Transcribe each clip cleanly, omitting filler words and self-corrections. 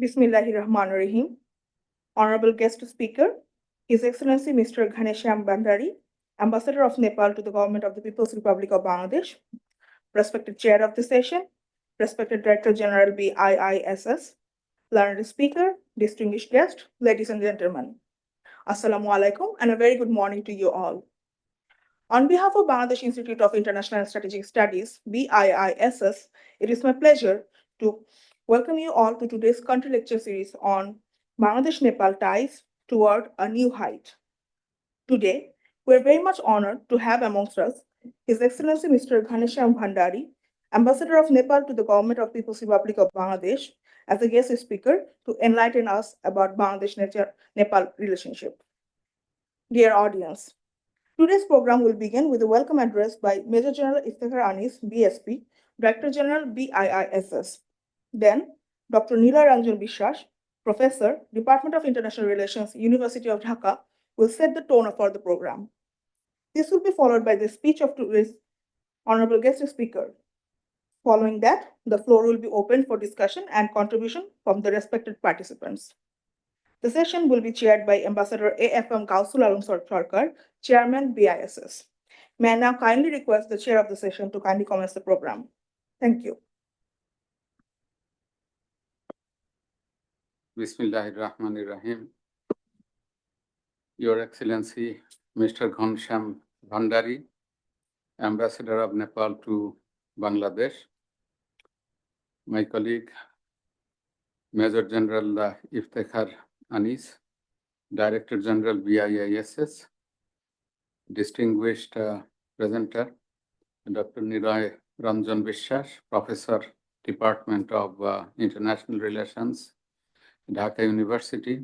Bismillahirrahmanirrahim. Honorable guest speaker, His Excellency Mr. Ghanesham Bandari, Ambassador of Nepal to the Government of the People's Republic of Bangladesh, respected chair of the session, respected Director General BIISS, learned speaker, distinguished guest, ladies and gentlemen. Assalamu alaikum and a very good morning to you all. On behalf of Bangladesh Institute of International and Strategic Studies, BIISS, it is my pleasure to welcome you all to today's country lecture series on Bangladesh-Nepal ties toward a new height. Today, we are very much honored to have amongst us His Excellency Mr. Ghanesham Bhandari, Ambassador of Nepal to the Government of People's Republic of Bangladesh, as a guest speaker to enlighten us about Bangladesh-Nepal relationship. Dear audience, today's program will begin with a welcome address by Major General Iftikhar Anis, BSP, Director General BIISS. Then, Dr. Neela Ranjan Bishwas, Professor, Department of International Relations, University of Dhaka, will set the tone for the program. This will be followed by the speech of today's honorable guest speaker. Following that, the floor will be open for discussion and contribution from the respected participants. The session will be chaired by Ambassador AFM Gausul Alam Sarkar, Chairman BISS. May I now kindly request the chair of the session to kindly commence the program. Thank you. Bismillahirrahmanirrahim. Your Excellency, Mr. Ghanesham Bhandari, Ambassador of Nepal to Bangladesh, my colleague, Major General Iftikhar Anis, Director General BIISS, distinguished presenter, Dr. Neela Ranjan Bishwas, Professor, Department of International Relations, Dhaka University,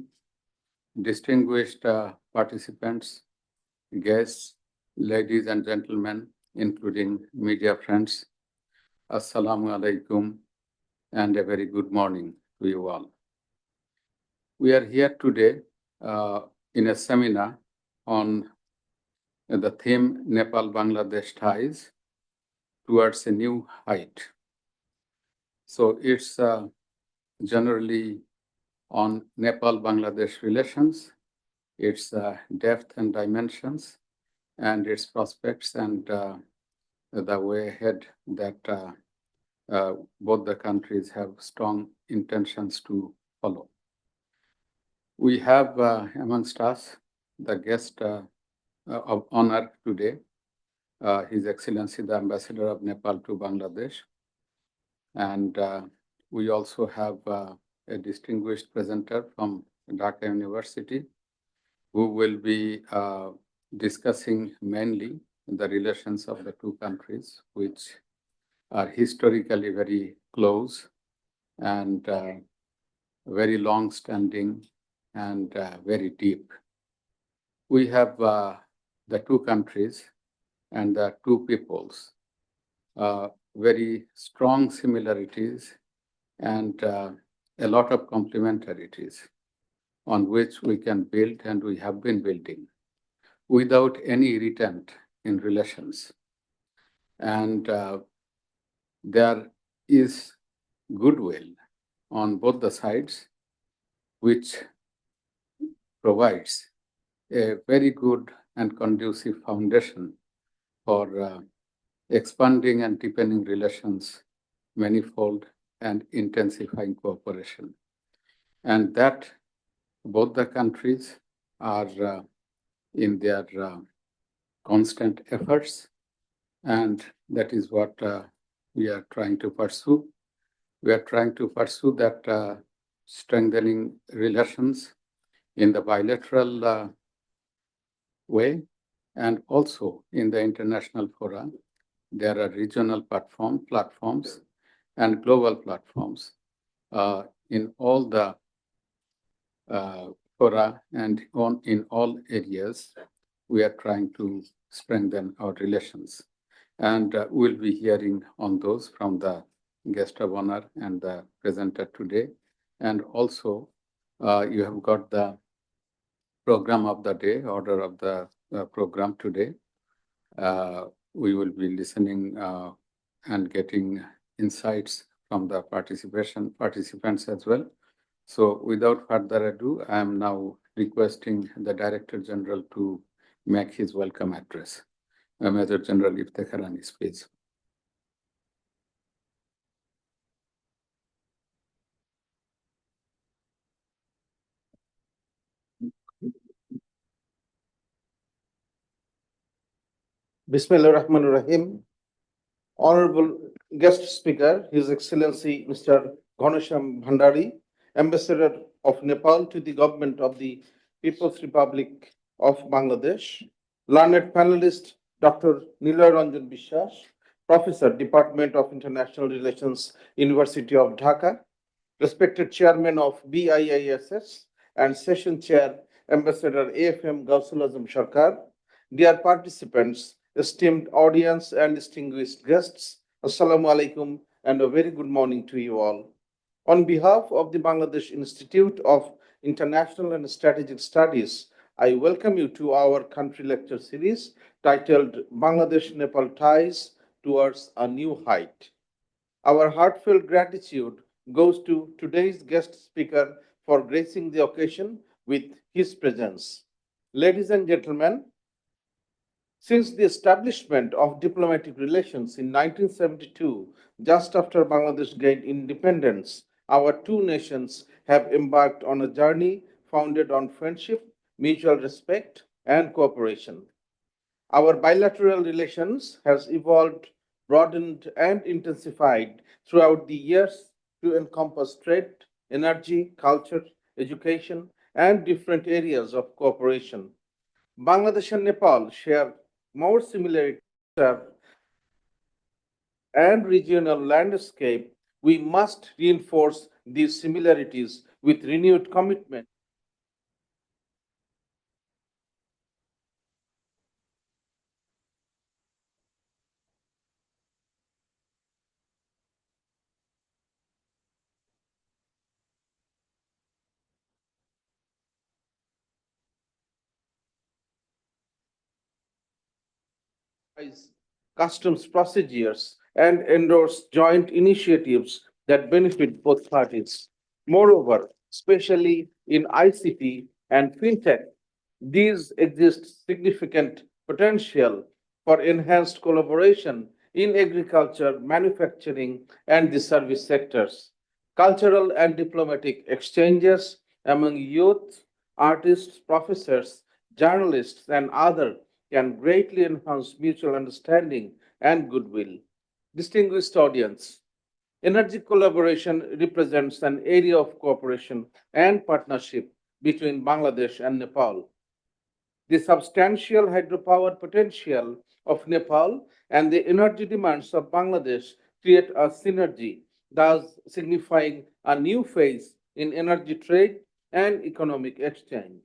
distinguished participants, guests, ladies and gentlemen, including media friends, Assalamu alaikum and a very good morning to you all. We are here today in a seminar on the theme Nepal-Bangladesh ties towards a new height. So it's generally on Nepal-Bangladesh relations, its depth and dimensions, and its prospects and the way ahead that both the countries have strong intentions to follow. We have amongst us the guest of honor today, His Excellency the Ambassador of Nepal to Bangladesh, and we also have a distinguished presenter from Dhaka University who will be discussing mainly the relations of the two countries, which are historically very close and very long-standing and very deep. We have the two countries and the two peoples, very strong similarities and a lot of complementarities on which we can build and we have been building without any irritant in relations. And there is goodwill on both the sides, which provides a very good and conducive foundation for expanding and deepening relations manifold and intensifying cooperation. And that both the countries are in their constant efforts, and that is what we are trying to pursue. We are trying to pursue that strengthening relations in the bilateral way and also in the international fora. There are regional platforms and global platforms in all the fora and in all areas. We are trying to strengthen our relations. And we'll be hearing on those from the guest of honor and the presenter today. And also, you have got the program of the day, order of the program today. We will be listening and getting insights from the participants as well. So without further ado, I am now requesting the Director General to make his welcome address. Major General Iftekhar Anis, please. Bismillah Rahman Rahim. Honorable guest speaker, His Excellency Mr. Ghanesham Bhandari, Ambassador of Nepal to the Government of the People's Republic of Bangladesh, learned panelist Dr. Niloy Ranjan বিশ্বাস, Professor, Department of International Relations, University of Dhaka, respected Chairman of BIISS and Session Chair, Ambassador AFM Gausul Azam Sarkar, dear participants, esteemed audience, and distinguished guests, Assalamu alaikum, and a very good morning to you all. On behalf of the Bangladesh Institute of International and Strategic Studies, I welcome you to our country lecture series titled Bangladesh-Nepal Ties Towards a New Height. Our heartfelt gratitude goes to today's guest speaker for gracing the occasion with his presence. Ladies and gentlemen, since the establishment of diplomatic relations in 1972, just after Bangladesh gained independence, our two nations have embarked on a journey founded on friendship, mutual respect, and cooperation. Our bilateral relations has evolved, broadened, and intensified throughout the years to encompass trade, energy, culture, education, and different areas of cooperation. Bangladesh and Nepal share more similarities and regional landscape. We must reinforce these similarities with renewed commitment customs procedures and endorse joint initiatives that benefit both parties. Moreover, especially in ICT and fintech, these exist significant potential for enhanced collaboration in agriculture, manufacturing, and the service sectors. Cultural and diplomatic exchanges among youth, artists, professors, journalists, and others can greatly enhance mutual understanding and goodwill. Distinguished audience, energy collaboration represents an area of cooperation and partnership between Bangladesh and Nepal. The substantial hydropower potential of Nepal and the energy demands of Bangladesh create a synergy, thus signifying a new phase in energy trade and economic exchange.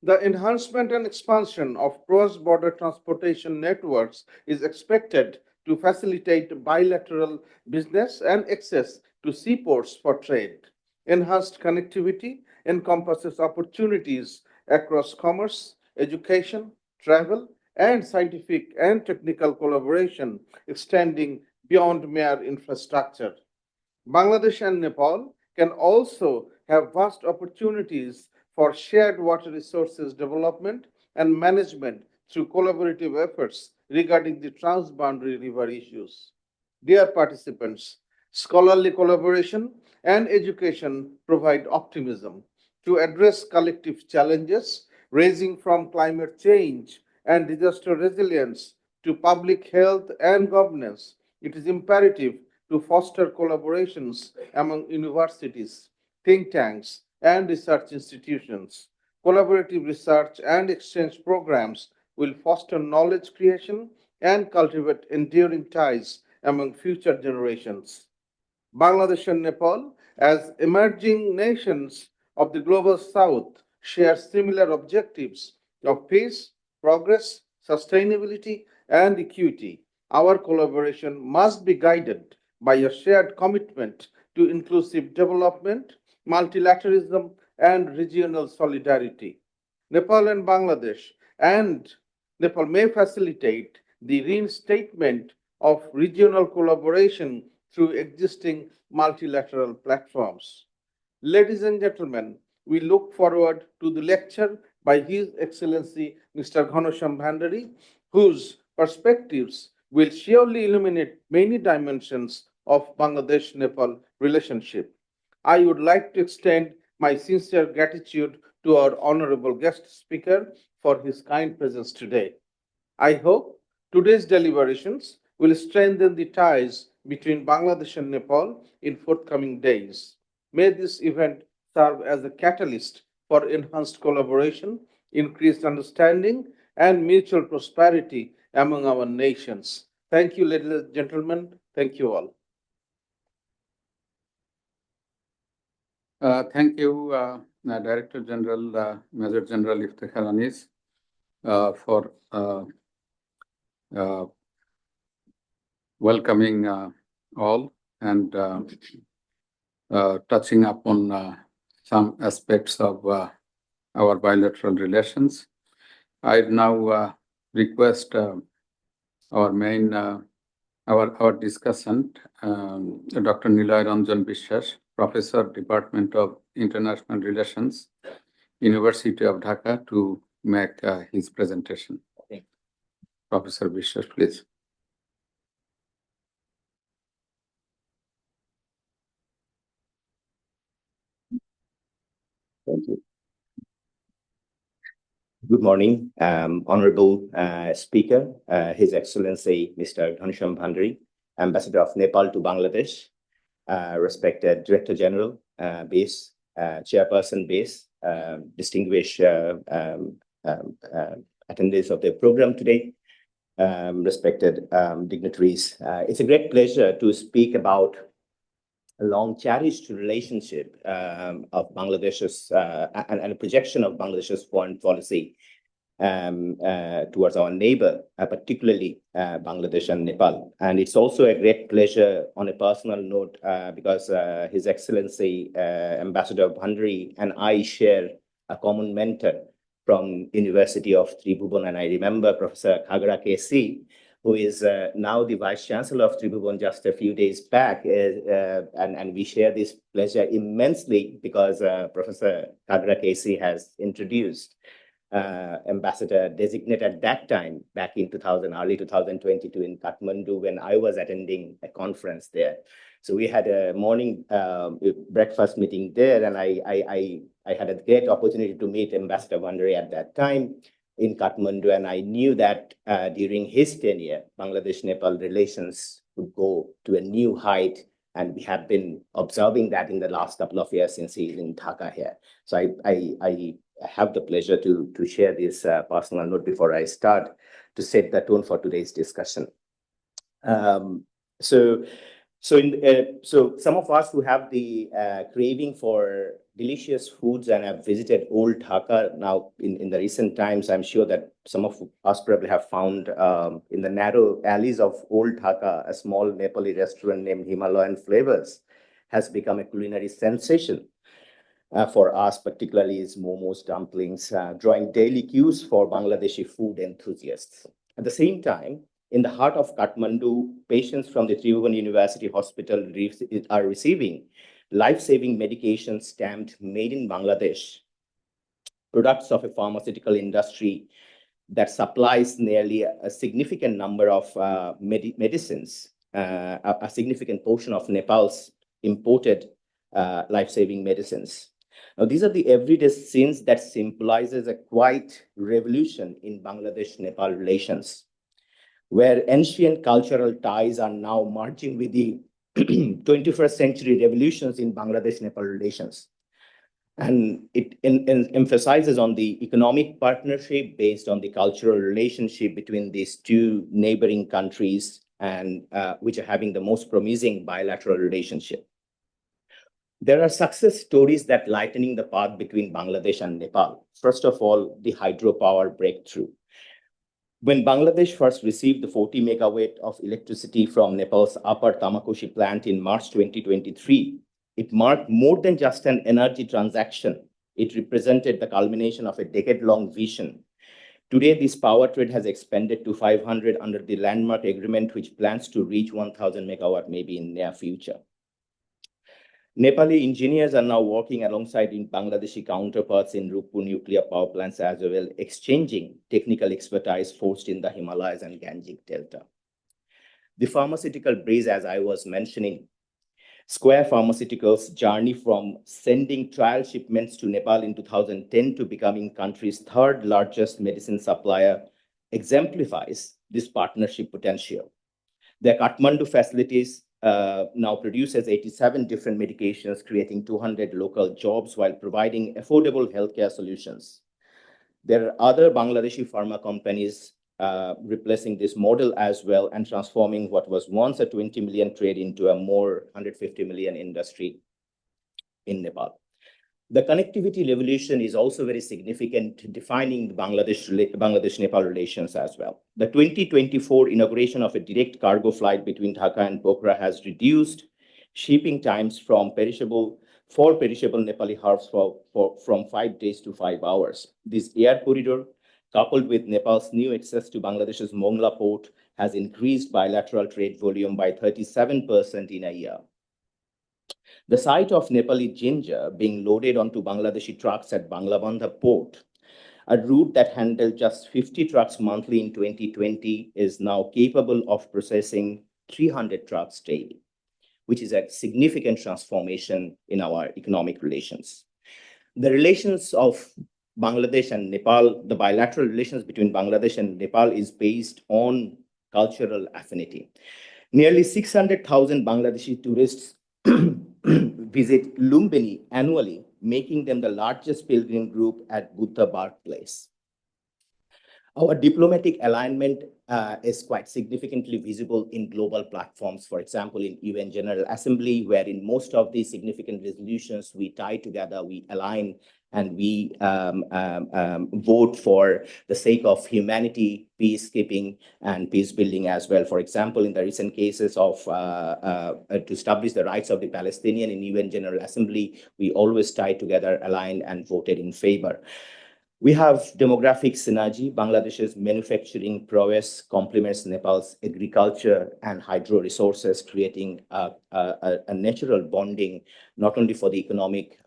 The enhancement and expansion of cross-border transportation networks is expected to facilitate bilateral business and access to seaports for trade. Enhanced connectivity encompasses opportunities across commerce, education, travel, and scientific and technical collaboration extending beyond mere infrastructure. Bangladesh and Nepal can also have vast opportunities for shared water resources development and management through collaborative efforts regarding the transboundary river issues. Dear participants, scholarly collaboration and education provide optimism to address collective challenges ranging from climate change and disaster resilience to public health and governance. It is imperative to foster collaborations among universities, think tanks, and research institutions. Collaborative research and exchange programs will foster knowledge creation and cultivate enduring ties among future generations. Bangladesh and Nepal, as emerging nations of the global south, share similar objectives of peace, progress, sustainability, and equity. Our collaboration must be guided by a shared commitment to inclusive development, multilateralism, and regional solidarity. Nepal and Bangladesh and Nepal may facilitate the reinstatement of regional collaboration through existing multilateral platforms. Ladies and gentlemen, we look forward to the lecture by His Excellency Mr. Ghanasham Bhandari, whose perspectives will surely illuminate many dimensions of Bangladesh-Nepal relationship. I would like to extend my sincere gratitude to our honorable guest speaker for his kind presence today. I hope today's deliberations will strengthen the ties between Bangladesh and Nepal in forthcoming days. May this event serve as a catalyst for enhanced collaboration, increased understanding, and mutual prosperity among our nations. Thank you, ladies and gentlemen. Thank you all. Thank you, Director General, Major General Iftikhar Anis, for welcoming all and touching upon some aspects of our bilateral relations. I now request our main our discussant, Dr. Nilay Ranjan Bishwas, Professor, Department of International Relations, University of Dhaka, to make his presentation. Okay. Professor Bishwas, please. Thank you. Good morning, Honorable Speaker, His Excellency Mr. Ghanasham Bhandari, Ambassador of Nepal to Bangladesh, respected Director General, Base, Chairperson Base, distinguished attendees of the program today, respected dignitaries. It's a great pleasure to speak about a long cherished relationship of Bangladesh's and a projection of Bangladesh's foreign policy towards our neighbor, particularly Bangladesh and Nepal. And it's also a great pleasure on a personal note because His Excellency Ambassador Bhandari and I share a common mentor from University of Tribhuvan, and I remember Professor Khagra KC, who is now the Vice Chancellor of Tribhuvan just a few days back. And we share this pleasure immensely because Professor Khagra KC has introduced Ambassador designate at that time, back in early 2022 in Kathmandu, when I was attending a conference there. So we had a morning breakfast meeting there, and I had a great opportunity to meet Ambassador Bhandari at that time in Kathmandu, and I knew that during his tenure, Bangladesh-Nepal relations would go to a new height, and we have been observing that in the last couple of years since he's in Dhaka here. So I have the pleasure to share this personal note before I start to set the tone for today's discussion. So some of us who have the craving for delicious foods and have visited Old Dhaka now in the recent times, I'm sure that some of us probably have found in the narrow alleys of Old Dhaka, a small Nepali restaurant named Himalayan Flavors has become a culinary sensation for us, particularly its momos, dumplings, drawing daily cues for Bangladeshi food enthusiasts. At the same time, in the heart of Kathmandu, patients from the Tribhuvan University Hospital are receiving life-saving medications stamped made in Bangladesh, products of a pharmaceutical industry that supplies nearly a significant number of medicines, a significant portion of Nepal's imported life-saving medicines. Now, these are the everyday scenes that symbolizes a quiet revolution in Bangladesh-Nepal relations, where ancient cultural ties are now merging with the 21st century revolutions in Bangladesh-Nepal relations. And it emphasizes on the economic partnership based on the cultural relationship between these two neighboring countries, and which are having the most promising bilateral relationship. There are success stories that lightening the path between Bangladesh and Nepal. First of all, the hydropower breakthrough. When Bangladesh first received the 40 megawatt of electricity from Nepal's Upper Tamakoshi plant in March 2023, it marked more than just an energy transaction. It represented the culmination of a decade-long vision. Today, this power trade has expanded to 500 under the landmark agreement, which plans to reach 1,000 megawatt maybe in near future. Nepali engineers are now working alongside in Bangladeshi counterparts in Rupur nuclear power plants as well, exchanging technical expertise forged in the Himalayas and Ganges Delta. The pharmaceutical bridge, as I was mentioning, Square Pharmaceuticals' journey from sending trial shipments to Nepal in 2010 to becoming country's third largest medicine supplier exemplifies this partnership potential. Their Kathmandu facilities now produces 87 different medications, creating 200 local jobs while providing affordable healthcare solutions. There are other Bangladeshi pharma companies replacing this model as well and transforming what was once a 20 million trade into a more 150 million industry in Nepal. The connectivity revolution is also very significant, defining the Bangladesh-Nepal relations as well. The 2024 inauguration of a direct cargo flight between Dhaka and Pokhara has reduced shipping times from perishable Nepali herbs from 5 days to 5 hours. This air corridor, coupled with Nepal's new access to Bangladesh's Mongla port, has increased bilateral trade volume by 37% in a year. The sight of Nepali ginger being loaded onto Bangladeshi trucks at Banglabandha port, a route that handled just 50 trucks monthly in 2020, is now capable of processing 300 trucks daily, which is a significant transformation in our economic relations. The relations of Bangladesh and Nepal, the bilateral relations between Bangladesh and Nepal is based on cultural affinity. Nearly 600,000 Bangladeshi tourists visit Lumbini annually, making them the largest pilgrim group at Buddha birthplace. Our diplomatic alignment is quite significantly visible in global platforms, for example, in UN General Assembly, where in most of these significant resolutions, we tie together, we align, and we vote for the sake of humanity, peacekeeping, and peace building as well. For example, in the recent cases of to establish the rights of the Palestinian in UN General Assembly, we always tied together, aligned, and voted in favor. We have demographic synergy. Bangladesh's manufacturing prowess complements Nepal's agriculture and hydro resources, creating a natural bonding, not only for the economic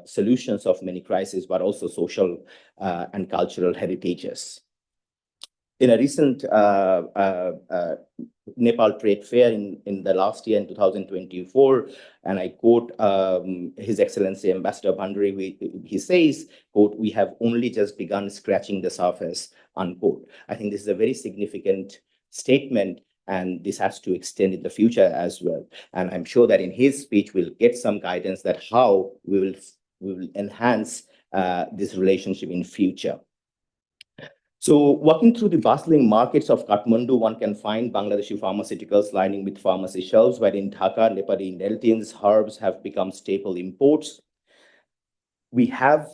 solutions of many crises, but also social and cultural heritages. In a recent Nepal trade fair in the last year, in 2024, and I quote His Excellency Ambassador Bhandari, he says, quote, "We have only just begun scratching the surface," unquote. I think this is a very significant statement, and this has to extend in the future as well. And I'm sure that in his speech, we'll get some guidance that how we will enhance this relationship in future. So walking through the bustling markets of Kathmandu, one can find Bangladeshi pharmaceuticals lining with pharmacy shelves, while in Dhaka, Nepali Neltins herbs have become staple imports. We have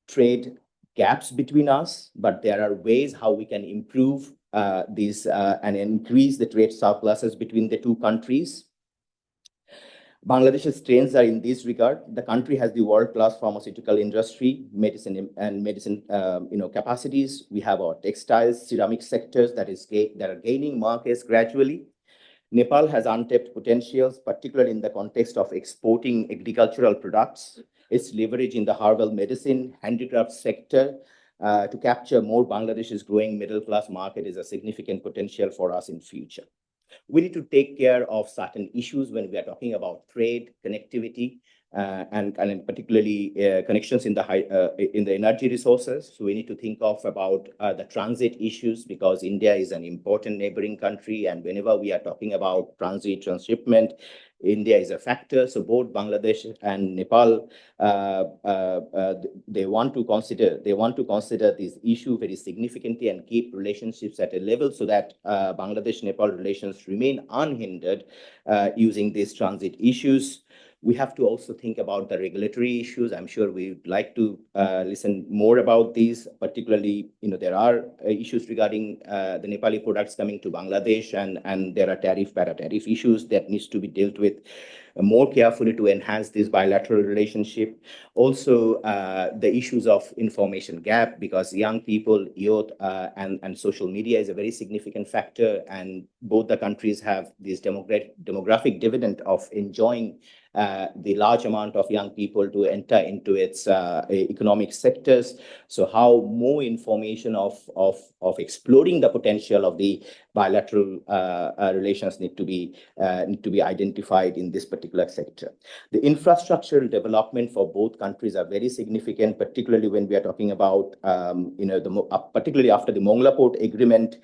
trade gaps between us, but there are ways how we can improve these and increase the trade surpluses between the two countries. Bangladesh's strengths are in this regard. The country has the world-class pharmaceutical industry, medicine capacities. We have our textiles, ceramic sectors that are gaining markets gradually. Nepal has untapped potentials, particularly in the context of exporting agricultural products. Its leverage in the herbal medicine, handicraft sector to capture more Bangladesh's growing middle-class market is a significant potential for us in future. We need to take care of certain issues when we are talking about trade, connectivity, and particularly connections in the energy resources. So we need to think of about the transit issues, because India is an important neighboring country, and whenever we are talking about transit, transshipment, India is a factor. So both Bangladesh and Nepal, they want to consider this issue very significantly and keep relationships at a level so that Bangladesh-Nepal relations remain unhindered using these transit issues. We have to also think about the regulatory issues. I'm sure we'd like to listen more about these, particularly, there are issues regarding the Nepali products coming to Bangladesh, and there are para-tariff issues that needs to be dealt with. more carefully to enhance this bilateral relationship. Also, the issues of information gap, because young people, youth, and social media is a very significant factor, and both the countries have this demographic dividend of enjoying the large amount of young people to enter into its economic sectors. So how more information of exploring the potential of the bilateral relations need to be identified in this particular sector. The infrastructural development for both countries are very significant, particularly when we are talking about, particularly after the Mongla Port Agreement,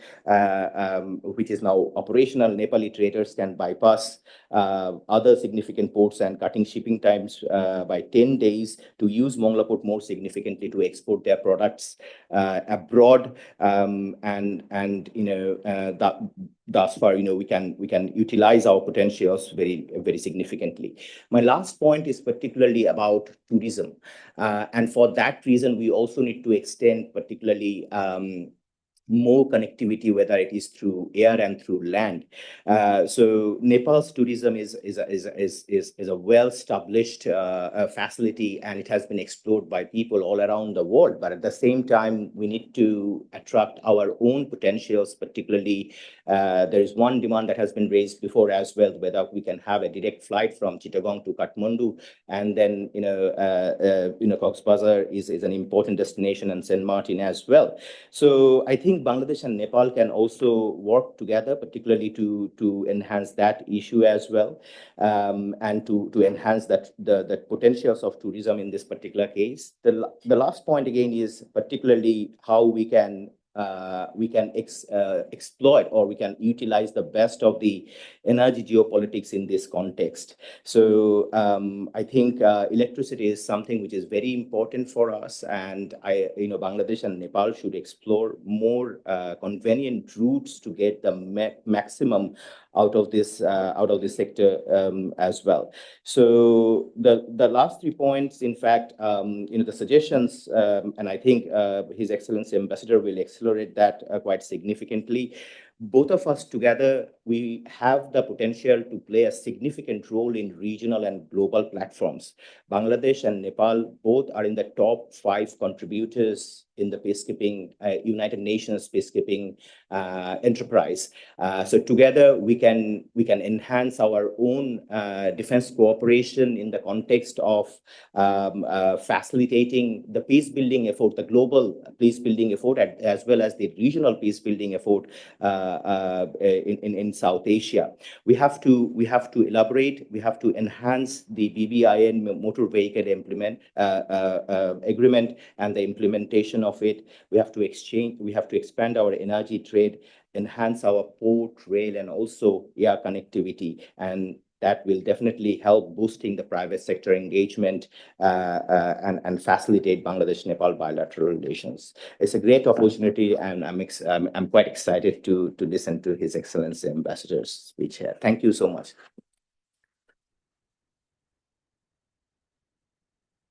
which is now operational. Nepali traders can bypass other significant ports and cutting shipping times by 10 days to use Mongla Port more significantly to export their products abroad, thus far, we can utilize our potentials very significantly. My last point is particularly about tourism, and for that reason, we also need to extend particularly more connectivity, whether it is through air and through land. So Nepal's tourism is a well-established facility, and it has been explored by people all around the world. But at the same time, we need to attract our own potentials. Particularly, there is one demand that has been raised before as well, whether we can have a direct flight from Chittagong to Kathmandu, and then Cox's Bazar is an important destination, and Saint Martin as well. So I think Bangladesh and Nepal can also work together, particularly to enhance that issue as well, and to enhance the potentials of tourism in this particular case. The last point again is particularly how we can exploit, or we can utilize the best of the energy geopolitics in this context. So I think electricity is something which is very important for us, and Bangladesh and Nepal should explore more convenient routes to get the maximum out of this sector as well. So the last 3 points, in fact, the suggestions, and I think His Excellency Ambassador will accelerate that quite significantly. Both of us together, we have the potential to play a significant role in regional and global platforms. Bangladesh and Nepal both are in the top 5 contributors in the peacekeeping, United Nations peacekeeping enterprise. So together we can enhance our own defense cooperation in the context of facilitating the peace building effort, the global peace building effort, as well as the regional peace building effort in South Asia. We have to elaborate. We have to enhance the BBIN motor vehicle agreement and the implementation of it. We have to expand our energy trade, enhance our port, rail, and also air connectivity, and that will definitely help boosting the private sector engagement and facilitate Bangladesh-Nepal bilateral relations. It's a great opportunity, and I'm quite excited to listen to His Excellency Ambassador's speech here. Thank you so much.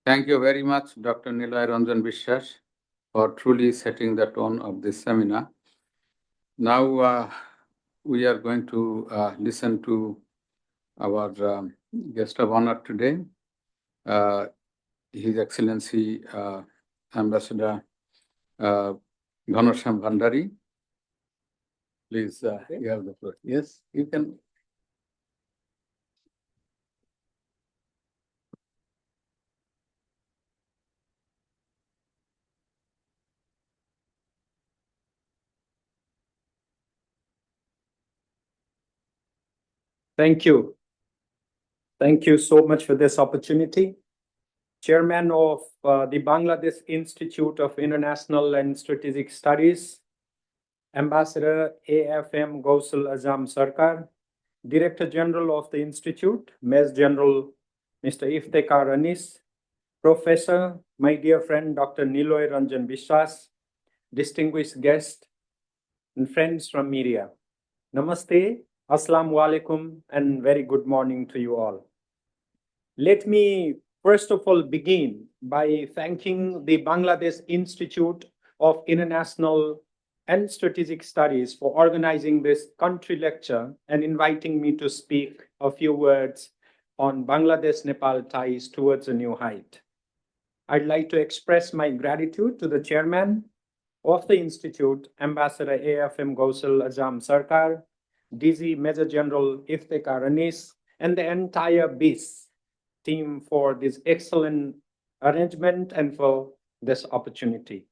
Thank you very much, Dr. Niloy Ranjan বিশ্বাস, for truly setting the tone of this seminar. Now we are going to listen to our guest of honor today, His Excellency Ambassador Ghanshyam Bhandari. Please, you have the floor. Yes, you can. Thank you. Thank you so much for this opportunity. Chairman of the Bangladesh Institute of International and Strategic Studies, Ambassador AFM Gausul Azam Sarkar, Director General of the Institute, Major General Mr. Iftekhar Anis, Professor, my dear friend Dr. Niloy Ranjan বিশ্বাস, distinguished guests, and friends from media. Namaste. Assalamu alaikum, and very good morning to you all. Let me first of all begin by thanking the Bangladesh Institute of International and Strategic Studies for organizing this country lecture and inviting me to speak a few words on Bangladesh-Nepal ties towards a new height. I'd like to express my gratitude to the chairman of the Institute, Ambassador AFM Gosal Azam Sarkar, DG Major General Iftikhar Anis, and the entire BIS team for this excellent arrangement and for this opportunity.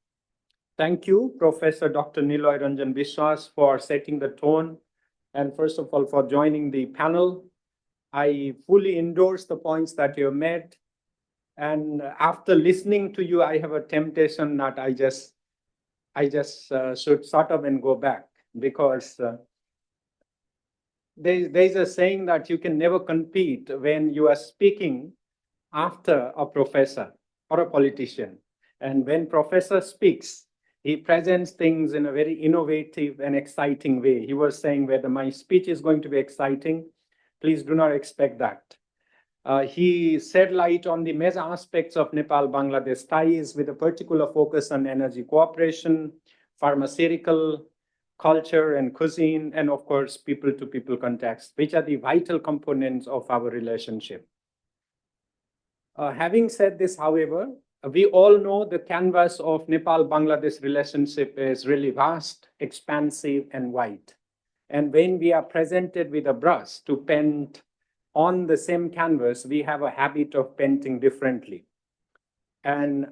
Thank you, Professor Dr. Niloy Ranjan Biswas, for setting the tone, and first of all, for joining the panel. I fully endorse the points that you made. And after listening to you, I have a temptation that I just should sort of and go back, because there's a saying that you can never compete when you are speaking after a professor or a politician. And when professor speaks, he presents things in a very innovative and exciting way. He was saying whether my speech is going to be exciting, please do not expect that. He shed light on the major aspects of Nepal-Bangladesh ties with a particular focus on energy cooperation, pharmaceutical, culture and cuisine, and of course, people-to-people context, which are the vital components of our relationship. Having said this, however, we all know the canvas of Nepal-Bangladesh relationship is really vast, expansive, and wide. And when we are presented with a brush to paint on the same canvas, we have a habit of painting differently. And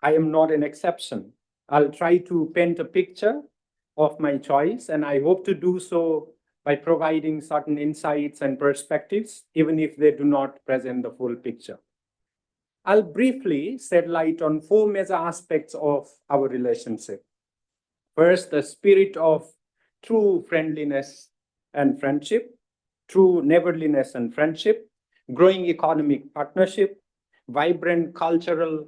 I am not an exception. I'll try to paint a picture of my choice, and I hope to do so by providing certain insights and perspectives, even if they do not present the full picture. I'll briefly shed light on 4 major aspects of our relationship. First, the spirit of true friendliness and friendship, true neighborliness and friendship, growing economic partnership, vibrant cultural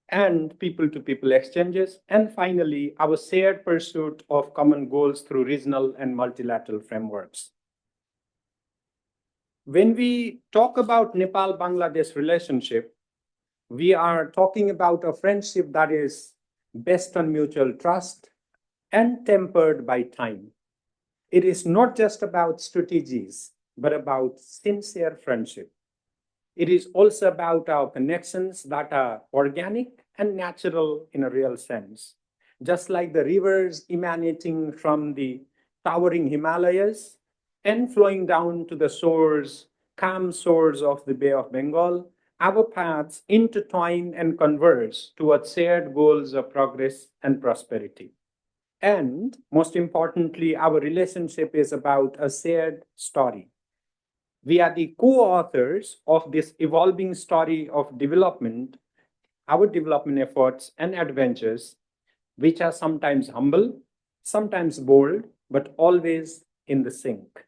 and people-to-people exchanges, and finally, our shared pursuit of common goals through regional and multilateral frameworks. When we talk about Nepal-Bangladesh relationship, we are talking about a friendship that is based on mutual trust and tempered by time. It is not just about strategies, but about sincere friendship. It is also about our connections that are organic and natural in a real sense. Just like the rivers emanating from the towering Himalayas and flowing down to the shores, calm shores of the Bay of Bengal, our paths intertwine and converge towards shared goals of progress and prosperity. And most importantly, our relationship is about a shared story. We are the co-authors of this evolving story of development, our development efforts and adventures, which are sometimes humble, sometimes bold, but always in the sync.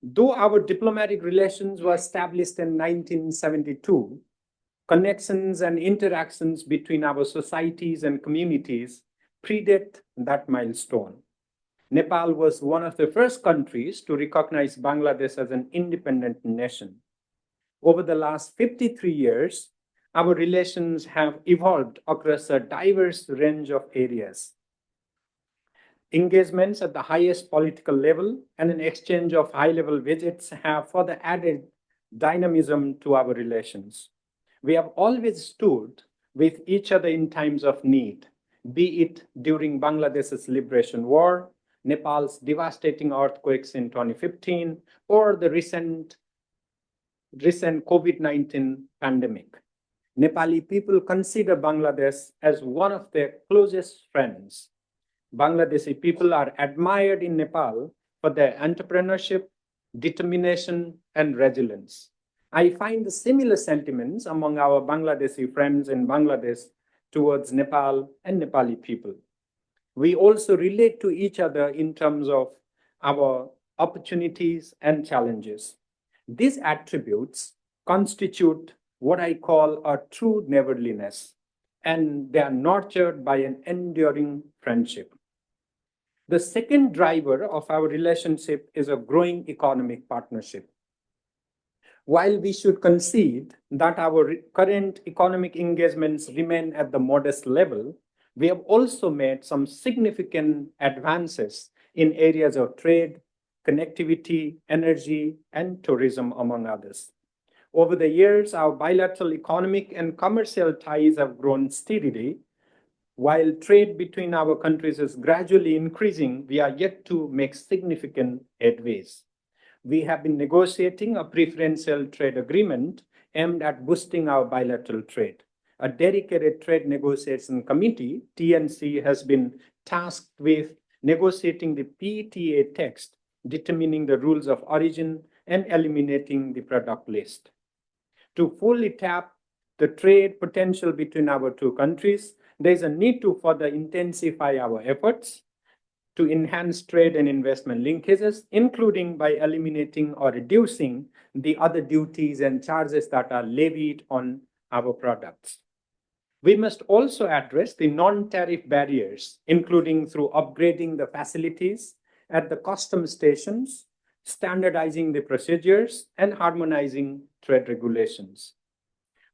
Though our diplomatic relations were established in 1972, connections and interactions between our societies and communities predate that milestone. Nepal was one of the first countries to recognize Bangladesh as an independent nation. Over the last 53 years, our relations have evolved across a diverse range of areas. Engagements at the highest political level and an exchange of high-level visits have further added dynamism to our relations. We have always stood with each other in times of need, be it during Bangladesh's liberation war, Nepal's devastating earthquakes in 2015, or the recent COVID-19 pandemic. Nepali people consider Bangladesh as one of their closest friends. Bangladeshi people are admired in Nepal for their entrepreneurship, determination, and resilience. I find the similar sentiments among our Bangladeshi friends in Bangladesh towards Nepal and Nepali people. We also relate to each other in terms of our opportunities and challenges. These attributes constitute what I call a true neighborliness, and they are nurtured by an enduring friendship. The second driver of our relationship is a growing economic partnership. While we should concede that our current economic engagements remain at the modest level, we have also made some significant advances in areas of trade, connectivity, energy, and tourism, among others. Over the years, our bilateral economic and commercial ties have grown steadily. While trade between our countries is gradually increasing, we are yet to make significant headways. We have been negotiating a preferential trade agreement aimed at boosting our bilateral trade. A dedicated trade negotiation committee, TNC, has been tasked with negotiating the PTA text, determining the rules of origin, and eliminating the product list. To fully tap the trade potential between our two countries, there is a need to further intensify our efforts to enhance trade and investment linkages, including by eliminating or reducing the other duties and charges that are levied on our products. We must also address the non-tariff barriers, including through upgrading the facilities at the customs stations, standardizing the procedures, and harmonizing trade regulations.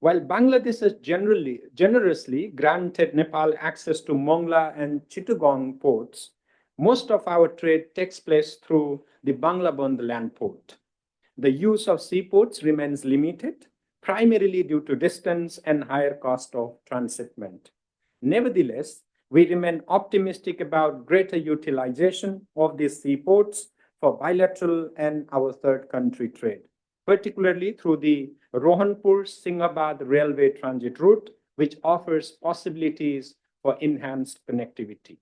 While Bangladesh has generously granted Nepal access to Mongla and Chittagong ports, most of our trade takes place through the Banglaband land port. The use of seaports remains limited, primarily due to distance and higher cost of transshipment. Nevertheless, we remain optimistic about greater utilization of these seaports for bilateral and our third country trade, particularly through the Rohanpur-Sinhabad railway transit route, which offers possibilities for enhanced connectivity.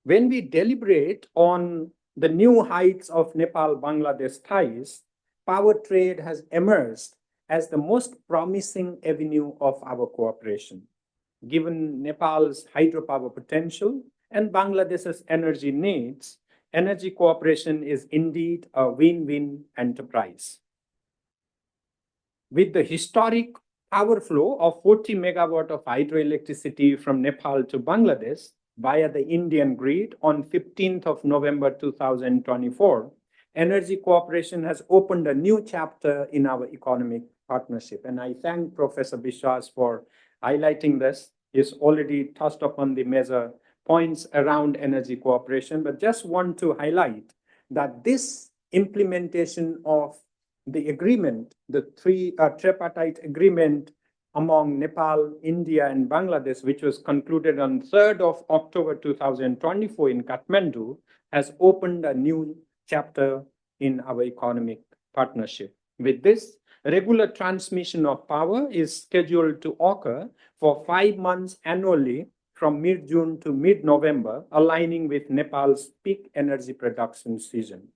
When we deliberate on the new heights of Nepal-Bangladesh ties, power trade has emerged as the most promising avenue of our cooperation. Given Nepal's hydropower potential and Bangladesh's energy needs, energy cooperation is indeed a win-win enterprise. With the historic power flow of 40 megawatt of hydroelectricity from Nepal to Bangladesh via the Indian grid on 15th of November 2024, energy cooperation has opened a new chapter in our economic partnership. And I thank Professor Biswas for highlighting this. He's already touched upon the major points around energy cooperation, but just want to highlight that this implementation of the agreement, the tripartite agreement among Nepal, India, and Bangladesh, which was concluded on 3rd of October 2024 in Kathmandu, has opened a new chapter in our economic partnership. With this, regular transmission of power is scheduled to occur for 5 months annually from mid-June to mid-November, aligning with Nepal's peak energy production season.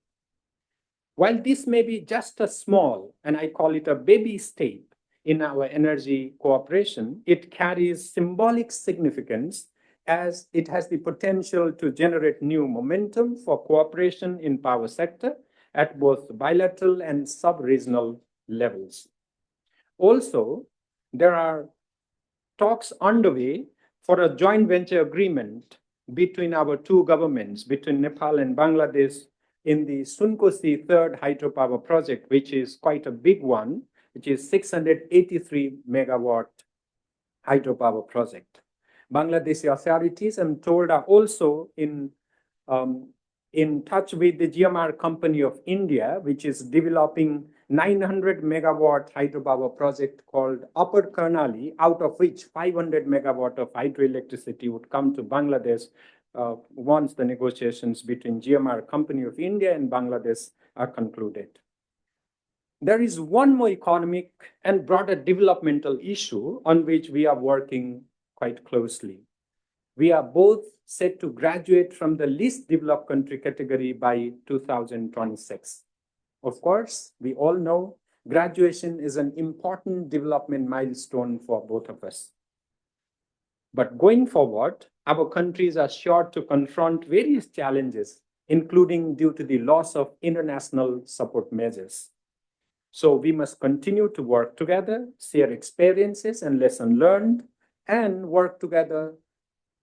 While this may be just a small, and I call it a baby step in our energy cooperation, it carries symbolic significance as it has the potential to generate new momentum for cooperation in power sector at both bilateral and sub-regional levels. Also, there are talks underway for a joint venture agreement between our two governments, between Nepal and Bangladesh, in the Sunkosi third hydropower project, which is quite a big one, which is 683 megawatt hydropower project. Bangladeshi authorities, I'm told, are also in touch with the GMR Company of India, which is developing 900 megawatt hydropower project called Upper Karnali, out of which 500 megawatt of hydroelectricity would come to Bangladesh once the negotiations between GMR Company of India and Bangladesh are concluded. There is one more economic and broader developmental issue on which we are working quite closely. We are both set to graduate from the least developed country category by 2026. Of course, we all know graduation is an important development milestone for both of us. But going forward, our countries are sure to confront various challenges, including due to the loss of international support measures. So we must continue to work together, share experiences and lessons learned, and work together,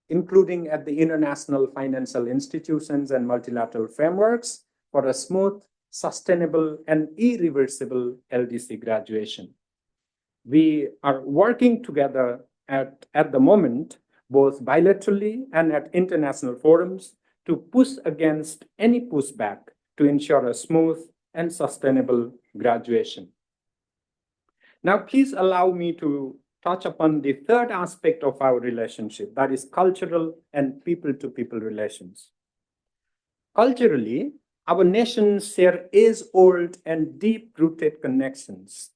including at the international financial institutions and multilateral frameworks, for a smooth, sustainable, and irreversible LDC graduation. We are working together at the moment, both bilaterally and at international forums, to push against any pushback to ensure a smooth and sustainable graduation. Now, please allow me to touch upon the third aspect of our relationship, that is cultural and people-to-people relations. Culturally, our nations share age-old and deep-rooted connections.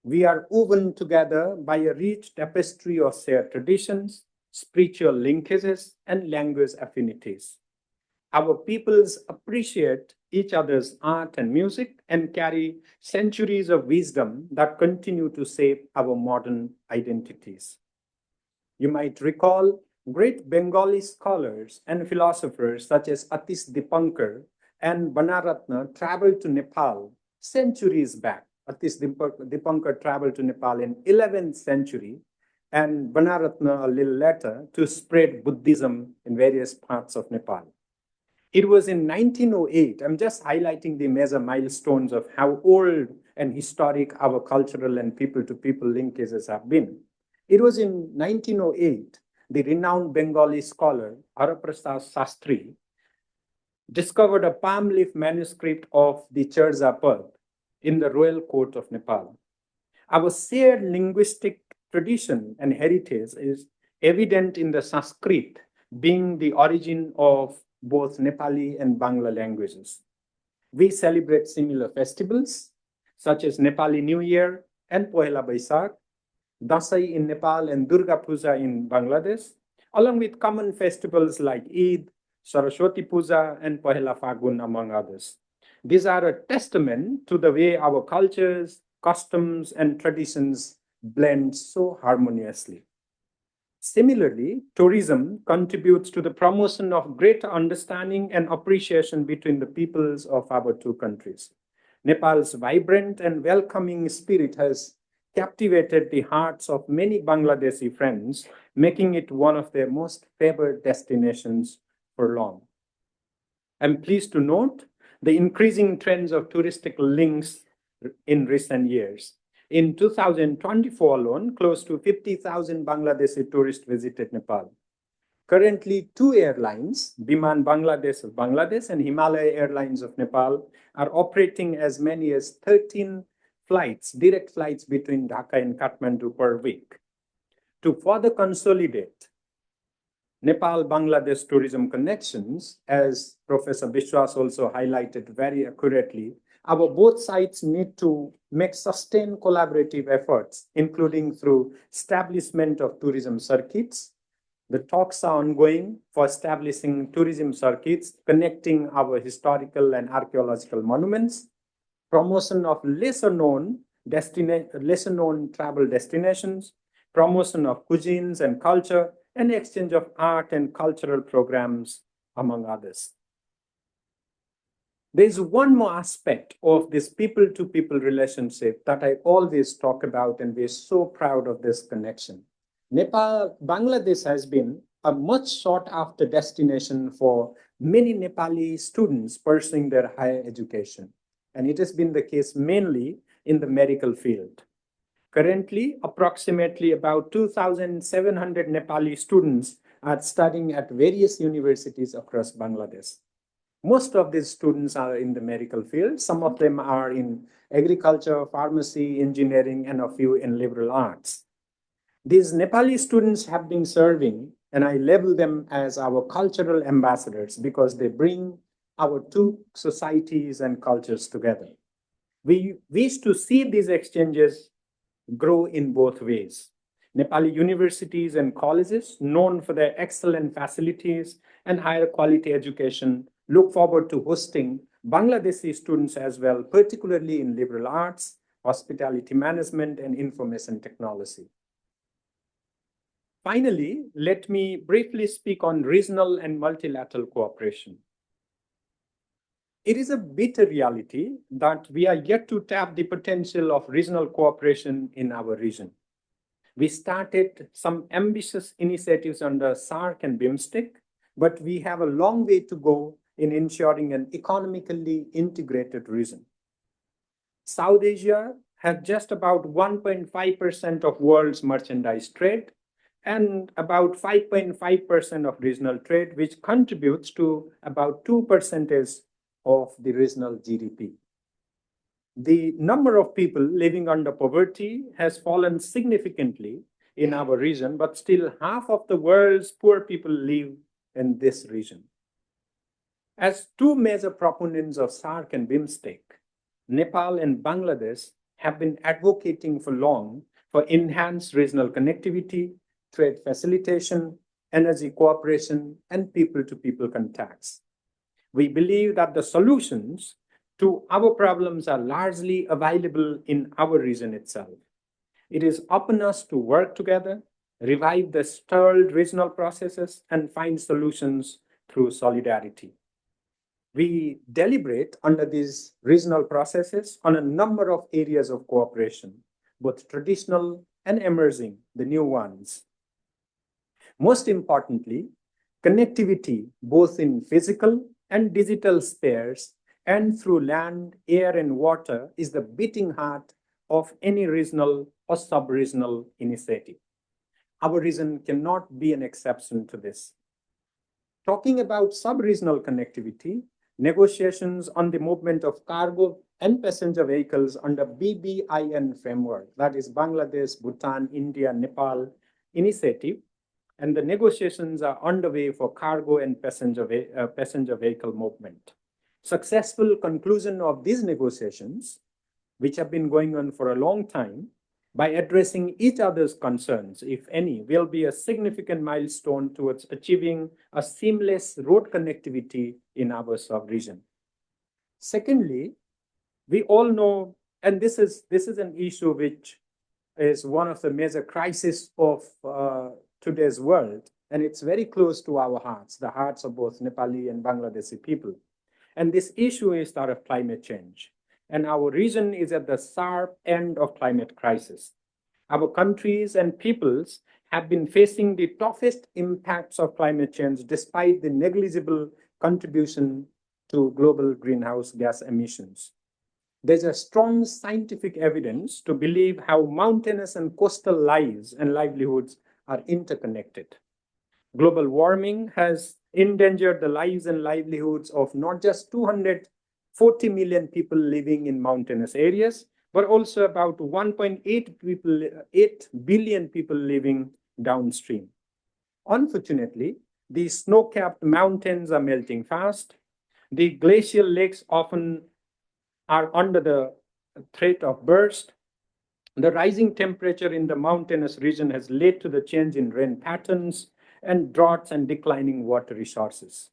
We are woven together by a rich tapestry of shared traditions, spiritual linkages, and language affinities. Our peoples appreciate each other's art and music and carry centuries of wisdom that continue to shape our modern identities. You might recall great Bengali scholars and philosophers such as Atis Dipankar and Banaratna traveled to Nepal centuries back. Atis Dipankar traveled to Nepal in 11th century and Banaratna a little later to spread Buddhism in various parts of Nepal. It was in 1908, I'm just highlighting the major milestones of how old and historic our cultural and people-to-people linkages have been. It was in 1908, the renowned Bengali scholar Haraprasad Sastri discovered a palm leaf manuscript of the Charza Pad in the royal court of Nepal. Our shared linguistic tradition and heritage is evident in the Sanskrit being the origin of both Nepali and Bangla languages. We celebrate similar festivals such as Nepali New Year and Pohela Baisakh, Dasai in Nepal and Durga Puja in Bangladesh, along with common festivals like Eid, Saraswati Puja, and Pohela Fagun, among others. These are a testament to the way our cultures, customs, and traditions blend so harmoniously. Similarly, tourism contributes to the promotion of greater understanding and appreciation between the peoples of our two countries. Nepal's vibrant and welcoming spirit has captivated the hearts of many Bangladeshi friends, making it one of their most favored destinations for long. I'm pleased to note the increasing trends of touristic links in recent years. In 2024 alone, close to 50,000 Bangladeshi tourists visited Nepal. Currently, two airlines, Biman Bangladesh of Bangladesh and Himalaya Airlines of Nepal, are operating as many as 13 flights, direct flights between Dhaka and Kathmandu per week. To further consolidate Nepal-Bangladesh tourism connections, as Professor Biswas also highlighted very accurately, our both sides need to make sustained collaborative efforts, including through establishment of tourism circuits. The talks are ongoing for establishing tourism circuits, connecting our historical and archaeological monuments, promotion of lesser known travel destinations, promotion of cuisines and culture, and exchange of art and cultural programs, among others. There's one more aspect of this people-to-people relationship that I always talk about, and we're so proud of this connection. Bangladesh has been a much sought-after destination for many Nepali students pursuing their higher education, and it has been the case mainly in the medical field. Currently, approximately about 2,700 Nepali students are studying at various universities across Bangladesh. Most of these students are in the medical field. Some of them are in agriculture, pharmacy, engineering, and a few in liberal arts. These Nepali students have been serving, and I label them as our cultural ambassadors because they bring our two societies and cultures together. We wish to see these exchanges grow in both ways. Nepali universities and colleges, known for their excellent facilities and higher quality education, look forward to hosting Bangladeshi students as well, particularly in liberal arts, hospitality management, and information technology. Finally, let me briefly speak on regional and multilateral cooperation. It is a bitter reality that we are yet to tap the potential of regional cooperation in our region. We started some ambitious initiatives under SAARC and BIMSTEC, but we have a long way to go in ensuring an economically integrated region. South Asia has just about 1.5% of world's merchandise trade, and about 5.5% of regional trade, which contributes to about 2% of the regional GDP. The number of people living under poverty has fallen significantly in our region, but still half of the world's poor people live in this region. As two major proponents of SAARC and BIMSTEC, Nepal and Bangladesh have been advocating for long for enhanced regional connectivity, trade facilitation, energy cooperation, and people-to-people contacts. We believe that the solutions to our problems are largely available in our region itself. It is upon us to work together, revive the stalled regional processes, and find solutions through solidarity. We deliberate under these regional processes on a number of areas of cooperation, both traditional and emerging, the new ones. Most importantly, connectivity, both in physical and digital spheres and through land, air, and water, is the beating heart of any regional or sub-regional initiative. Our region cannot be an exception to this. Talking about sub-regional connectivity, negotiations on the movement of cargo and passenger vehicles under BBIN framework, that is Bangladesh, Bhutan, India, Nepal initiative, and the negotiations are underway for cargo and passenger vehicle movement. Successful conclusion of these negotiations, which have been going on for a long time, by addressing each other's concerns, if any, will be a significant milestone towards achieving a seamless road connectivity in our sub-region. Secondly, we all know, and this is an issue which is one of the major crises of today's world, and it's very close to our hearts, the hearts of both Nepali and Bangladeshi people. And this issue is that of climate change. And our region is at the sharp end of climate crisis. Our countries and peoples have been facing the toughest impacts of climate change despite the negligible contribution to global greenhouse gas emissions. There's a strong scientific evidence to believe how mountainous and coastal lives and livelihoods are interconnected. Global warming has endangered the lives and livelihoods of not just 240 million people living in mountainous areas, but also about 1.8 billion people living downstream. Unfortunately, the snow-capped mountains are melting fast. The glacial lakes often are under the threat of burst. The rising temperature in the mountainous region has led to the change in rain patterns and droughts and declining water resources.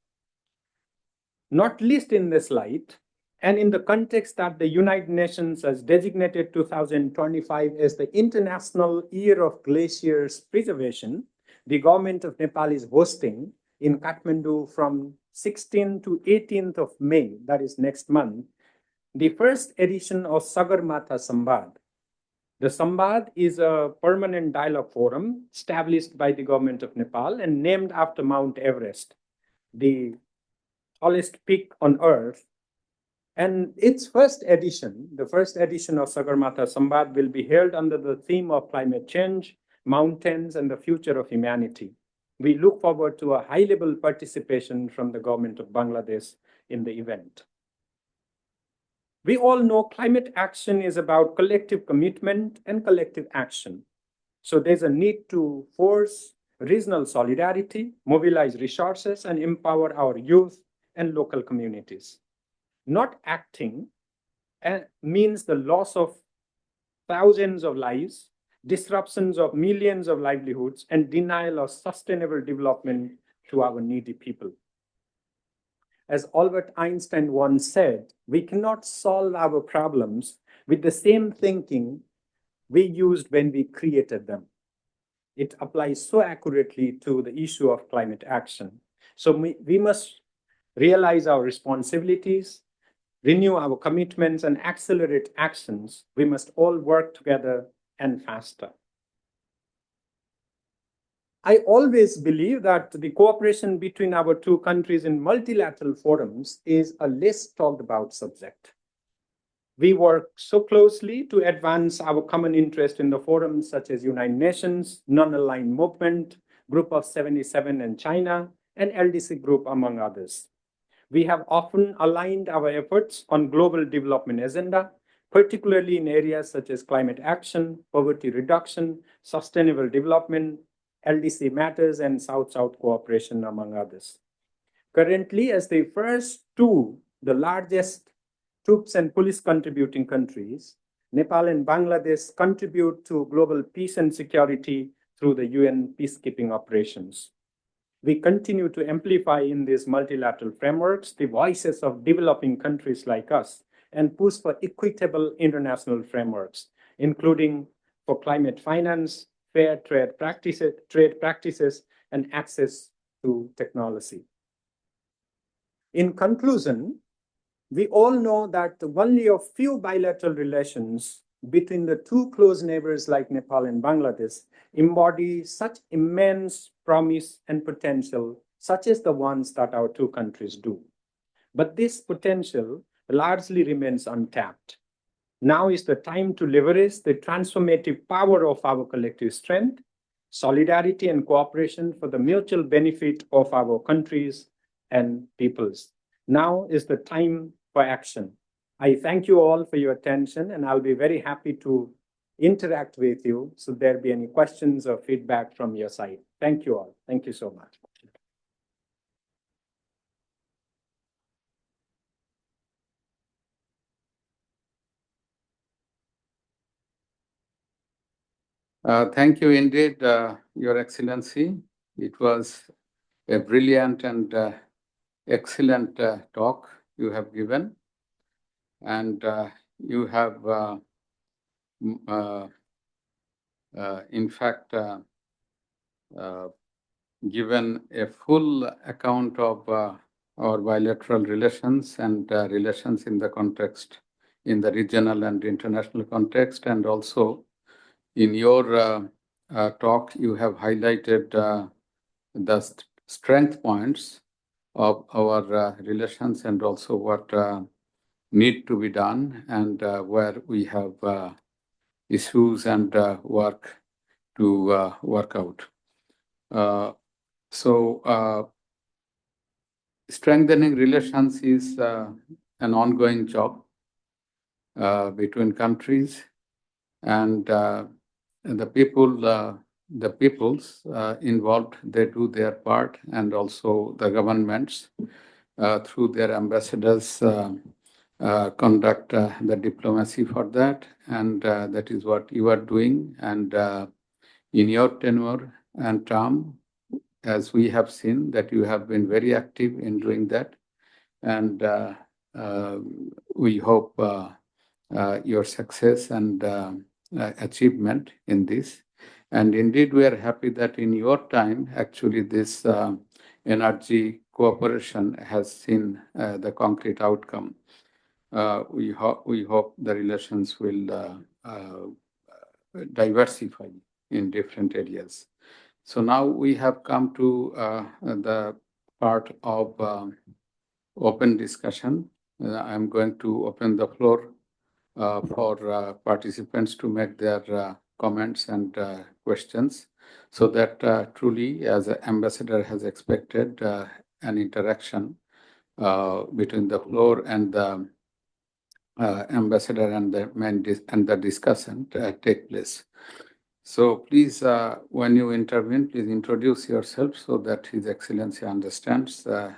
Not least in this light, and in the context that the United Nations has designated 2025 as the International Year of Glaciers Preservation, the government of Nepal is hosting in Kathmandu from 16th to 18th of May, that is next month, the first edition of Sagarmatha Sambad. The Sambad is a permanent dialogue forum established by the government of Nepal and named after Mount Everest, the tallest peak on earth. And its first edition, the first edition of Sagarmatha Sambad, will be held under the theme of climate change, mountains, and the future of humanity. We look forward to a high-level participation from the government of Bangladesh in the event. We all know climate action is about collective commitment and collective action. So there's a need to force regional solidarity, mobilize resources, and empower our youth and local communities. Not acting means the loss of thousands of lives, disruptions of millions of livelihoods, and denial of sustainable development to our needy people. As Albert Einstein once said, we cannot solve our problems with the same thinking we used when we created them. It applies so accurately to the issue of climate action. So we must realize our responsibilities, renew our commitments, and accelerate actions. We must all work together and faster. I always believe that the cooperation between our two countries in multilateral forums is a less talked about subject. We work so closely to advance our common interest in the forums such as United Nations, Non-Aligned Movement, Group of 77 in China, and LDC Group, among others. We have often aligned our efforts on global development agenda, particularly in areas such as climate action, poverty reduction, sustainable development, LDC matters, and South-South cooperation, among others. Currently, as the first the largest troops and police contributing countries, Nepal and Bangladesh contribute to global peace and security through the UN peacekeeping operations. We continue to amplify in these multilateral frameworks the voices of developing countries like us and push for equitable international frameworks, including for climate finance, fair trade practices, and access to technology. In conclusion, we all know that only a few bilateral relations between the two close neighbors like Nepal and Bangladesh embody such immense promise and potential, such as the ones that our two countries do. But this potential largely remains untapped. Now is the time to leverage the transformative power of our collective strength, solidarity, and cooperation for the mutual benefit of our countries and peoples. Now is the time for action. I thank you all for your attention, and I'll be very happy to interact with you should there be any questions or feedback from your side. Thank you all. Thank you so much. Thank you indeed, Your Excellency. It was a brilliant and excellent talk you have given. And you have, in fact, given a full account of our bilateral relations and relations in the context, in the regional and international context. And also in your talk, you have highlighted the strength points of our relations and also what need to be done and where we have issues and work to work out. Strengthening relations is an ongoing job between countries, and the peoples involved, they do their part, and also the governments through their ambassadors conduct the diplomacy for that, and that is what you are doing. And in your tenure and term, as we have seen, that you have been very active in doing that, and we hope your success and achievement in this. And indeed, we are happy that in your time, actually, this energy cooperation has seen the concrete outcome. We hope the relations will diversify in different areas. So now we have come to the part of open discussion. I'm going to open the floor for participants to make their comments and questions, so that truly, as the ambassador has expected, an interaction between the floor and the ambassador and the discussion take place. So please, when you intervene, please introduce yourself so that His Excellency understands the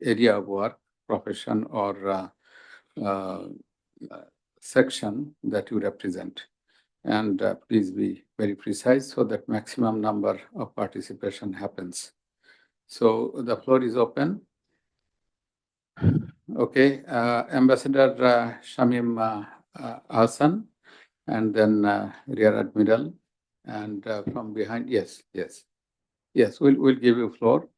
area of work, profession, or section that you represent. And please be very precise so that maximum number of participation happens. So the floor is open. Okay, Ambassador Shamim Hassan, and then Rear Admiral, and from behind, yes, we'll give you floor.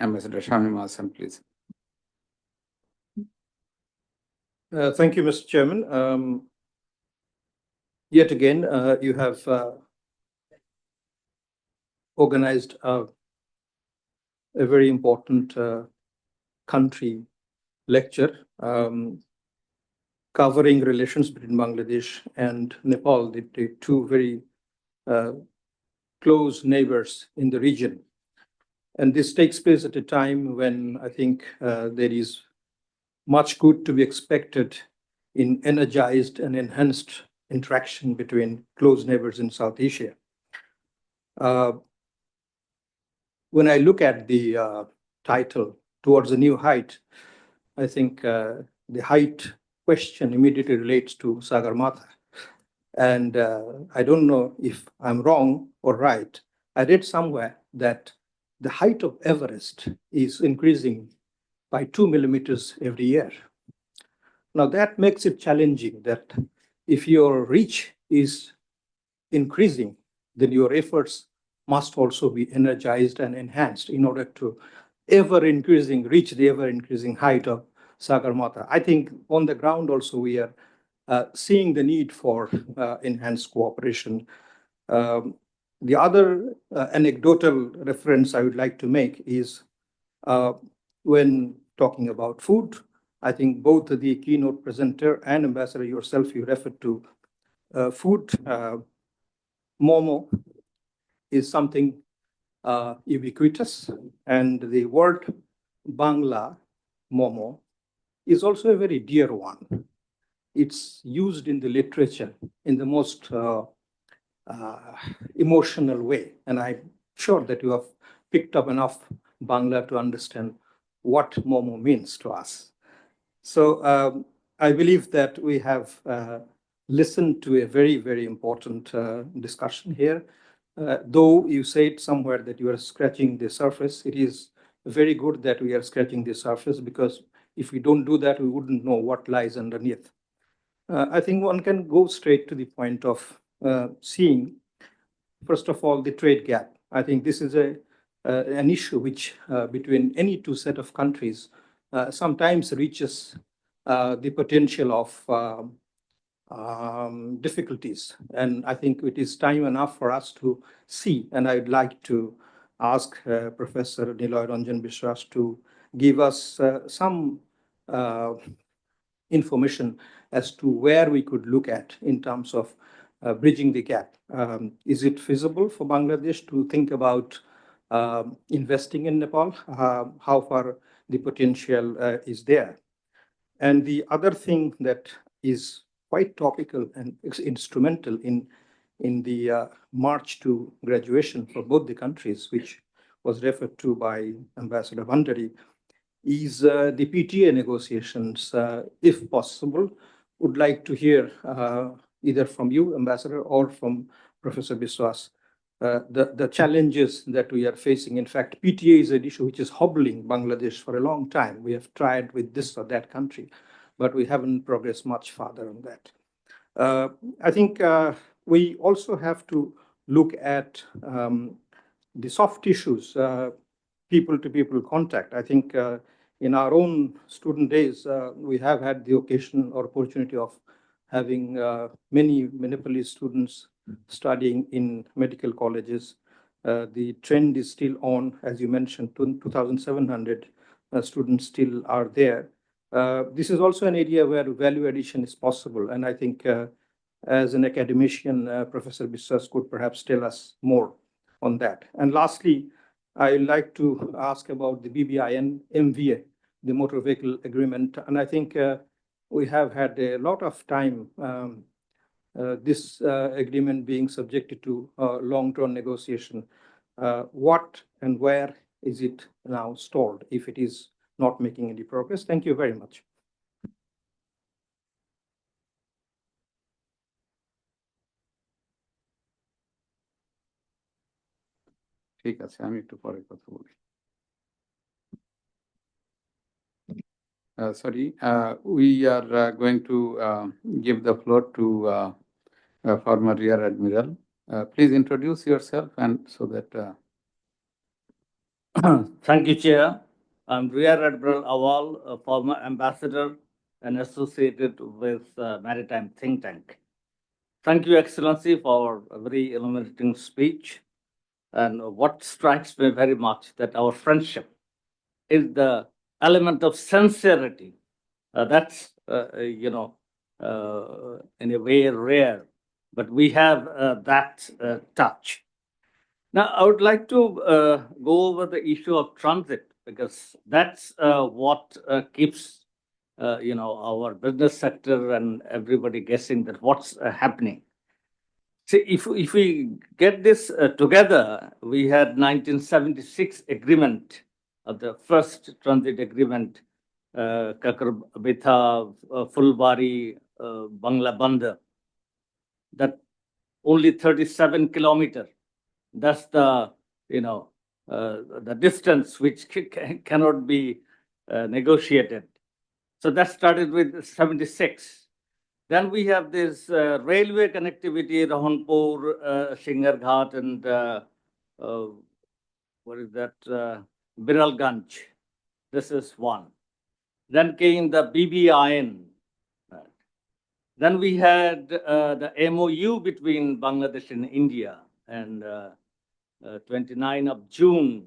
Ambassador Shamim Hassan, please. Thank you, Mr. Chairman. Yet again, you have organized a very important country lecture covering relations between Bangladesh and Nepal, the two very close neighbors in the region. And this takes place at a time when I think there is much good to be expected in energized and enhanced interaction between close neighbors in South Asia. When I look at the title, Towards a New Height, I think the height question immediately relates to Sagarmatha. And I don't know if I'm wrong or right. I read somewhere that the height of Everest is increasing by 2 millimeters every year. Now that makes it challenging that if your reach is increasing, then your efforts must also be energized and enhanced in order to reach the ever increasing height of Sagarmatha. I think on the ground also we are seeing the need for enhanced cooperation. The other anecdotal reference I would like to make is when talking about food, I think both the keynote presenter and Ambassador yourself, you referred to food. Momo is something ubiquitous, and the word Bangla, Momo, is also a very dear one. It's used in the literature in the most emotional way, and I'm sure that you have picked up enough Bangla to understand what Momo means to us. So I believe that we have listened to a very, very important discussion here. Though you said somewhere that you are scratching the surface, it is very good that we are scratching the surface, because if we don't do that, we wouldn't know what lies underneath. I think one can go straight to the point of seeing, first of all, the trade gap. I think this is an issue which between any two set of countries sometimes reaches the potential of difficulties. And I think it is time enough for us to see, and I'd like to ask Professor Niloy Ranjan Biswas to give us some information as to where we could look at in terms of bridging the gap. Is it feasible for Bangladesh to think about investing in Nepal? How far the potential is there? And the other thing that is quite topical and instrumental in the march to graduation for both the countries, which was referred to by Ambassador Bandari, is the PTA negotiations. If possible, would like to hear either from you, Ambassador, or from Professor Biswas, the challenges that we are facing. In fact, PTA is an issue which is hobbling Bangladesh for a long time. We have tried with this or that country, but we haven't progressed much further on that. I think we also have to look at the soft issues, people-to-people contact. I think in our own student days, we have had the occasion or opportunity of having many Nepalese students studying in medical colleges. The trend is still on, as you mentioned, 2,700 students still are there. This is also an area where value addition is possible. And I think as an academician, Professor Biswas could perhaps tell us more on that. And lastly, I'd like to ask about the BBIN MVA, the motor vehicle agreement. And I think we have had a lot of time this agreement being subjected to long-term negotiation. What and where is it now stalled if it is not making any progress? Thank you very much. ঠিক আছে, আমি একটু পরে কথা বলি। Sorry, we are going to give the floor to former Rear Admiral. Please introduce yourself, and so that. Thank you, Chair. I'm Rear Admiral Awal, a former ambassador and associated with Maritime Think Tank. Thank you, Excellency, for a very illuminating speech. And what strikes me very much, that our friendship is the element of sincerity. That's, in a way rare, but we have that touch. Now, I would like to go over the issue of transit because that's what keeps, our business sector and everybody guessing that what's happening. See, if we get this together, we had 1976 agreement, the first transit agreement, Kakarbetha, Fulbari, Bangla Bandar, that only 37 kilometer. That's the, the distance which cannot be negotiated. So that started with 76. Then we have this railway connectivity, Rahanpur, Shingarghat, and what is that? Biralganj. This is one. Then came the BBIN. Then we had the MOU between Bangladesh and India, and 29 of June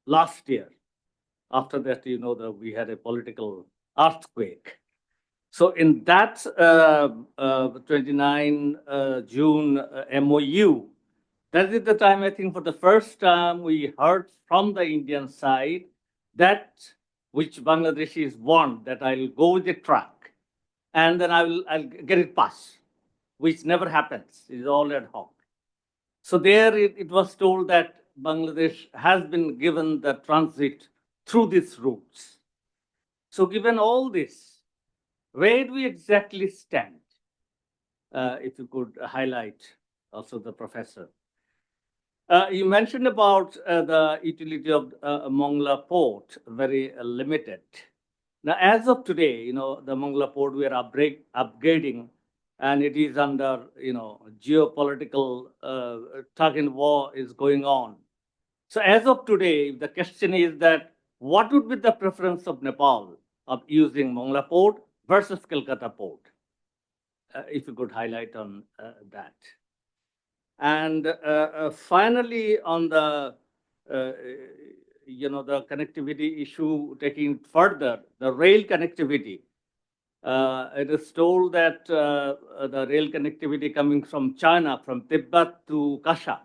last year. After that, that we had a political earthquake. So in that 29 June MOU, that is the time, I think, for the first time we heard from the Indian side that which Bangladeshis want, that I'll go with the truck and then I'll get it passed, which never happens. It's all ad hoc. So there it was told that Bangladesh has been given the transit through these routes. So given all this, where do we exactly stand? If you could highlight also the professor. You mentioned about the utility of Mongla Port, very limited. Now, as of today, the Mongla Port we are upgrading, and it is under, geopolitical tug and war is going on. So as of today, the question is that what would be the preference of Nepal of using Mongla Port versus Kolkata Port? If you could highlight on that. And finally, on the, the connectivity issue, taking further, the rail connectivity. It is told that the rail connectivity coming from China, from Tibet to Kasha,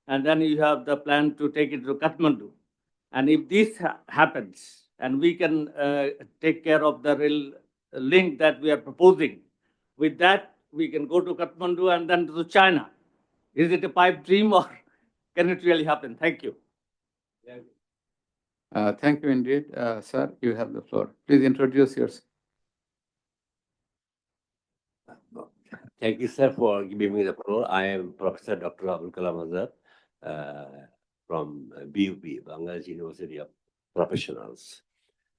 and then you have the plan to take it to Kathmandu. And if this happens, and we can take care of the rail link that we are proposing, with that, we can go to Kathmandu and then to China. Is it a pipe dream or can it really happen? Thank you. Thank you indeed. Sir, you have the floor. Please introduce yourself. Thank you, sir, for giving me the floor. I am Professor Dr. Abdul Kalam Azad from BUP, Bangladesh University of Professionals.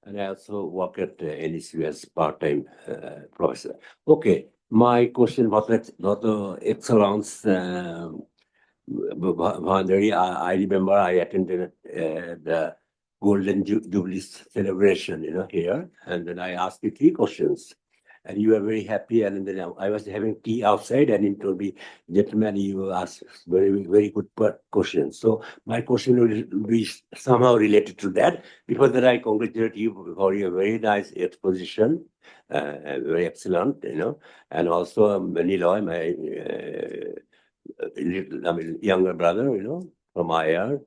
And I also work at NSU as part-time professor. Okay, my question was Dr. Excellence Bhandari. I remember I attended the Golden Jubilee celebration, here, and then I asked you 3 questions. And you were very happy, and then I was having tea outside, and he told me, gentlemen, you asked very, very good questions. So my question will be somehow related to that. Before that, I congratulate you for your very nice exposition, very excellent, and also Niloy, my younger brother, from IR.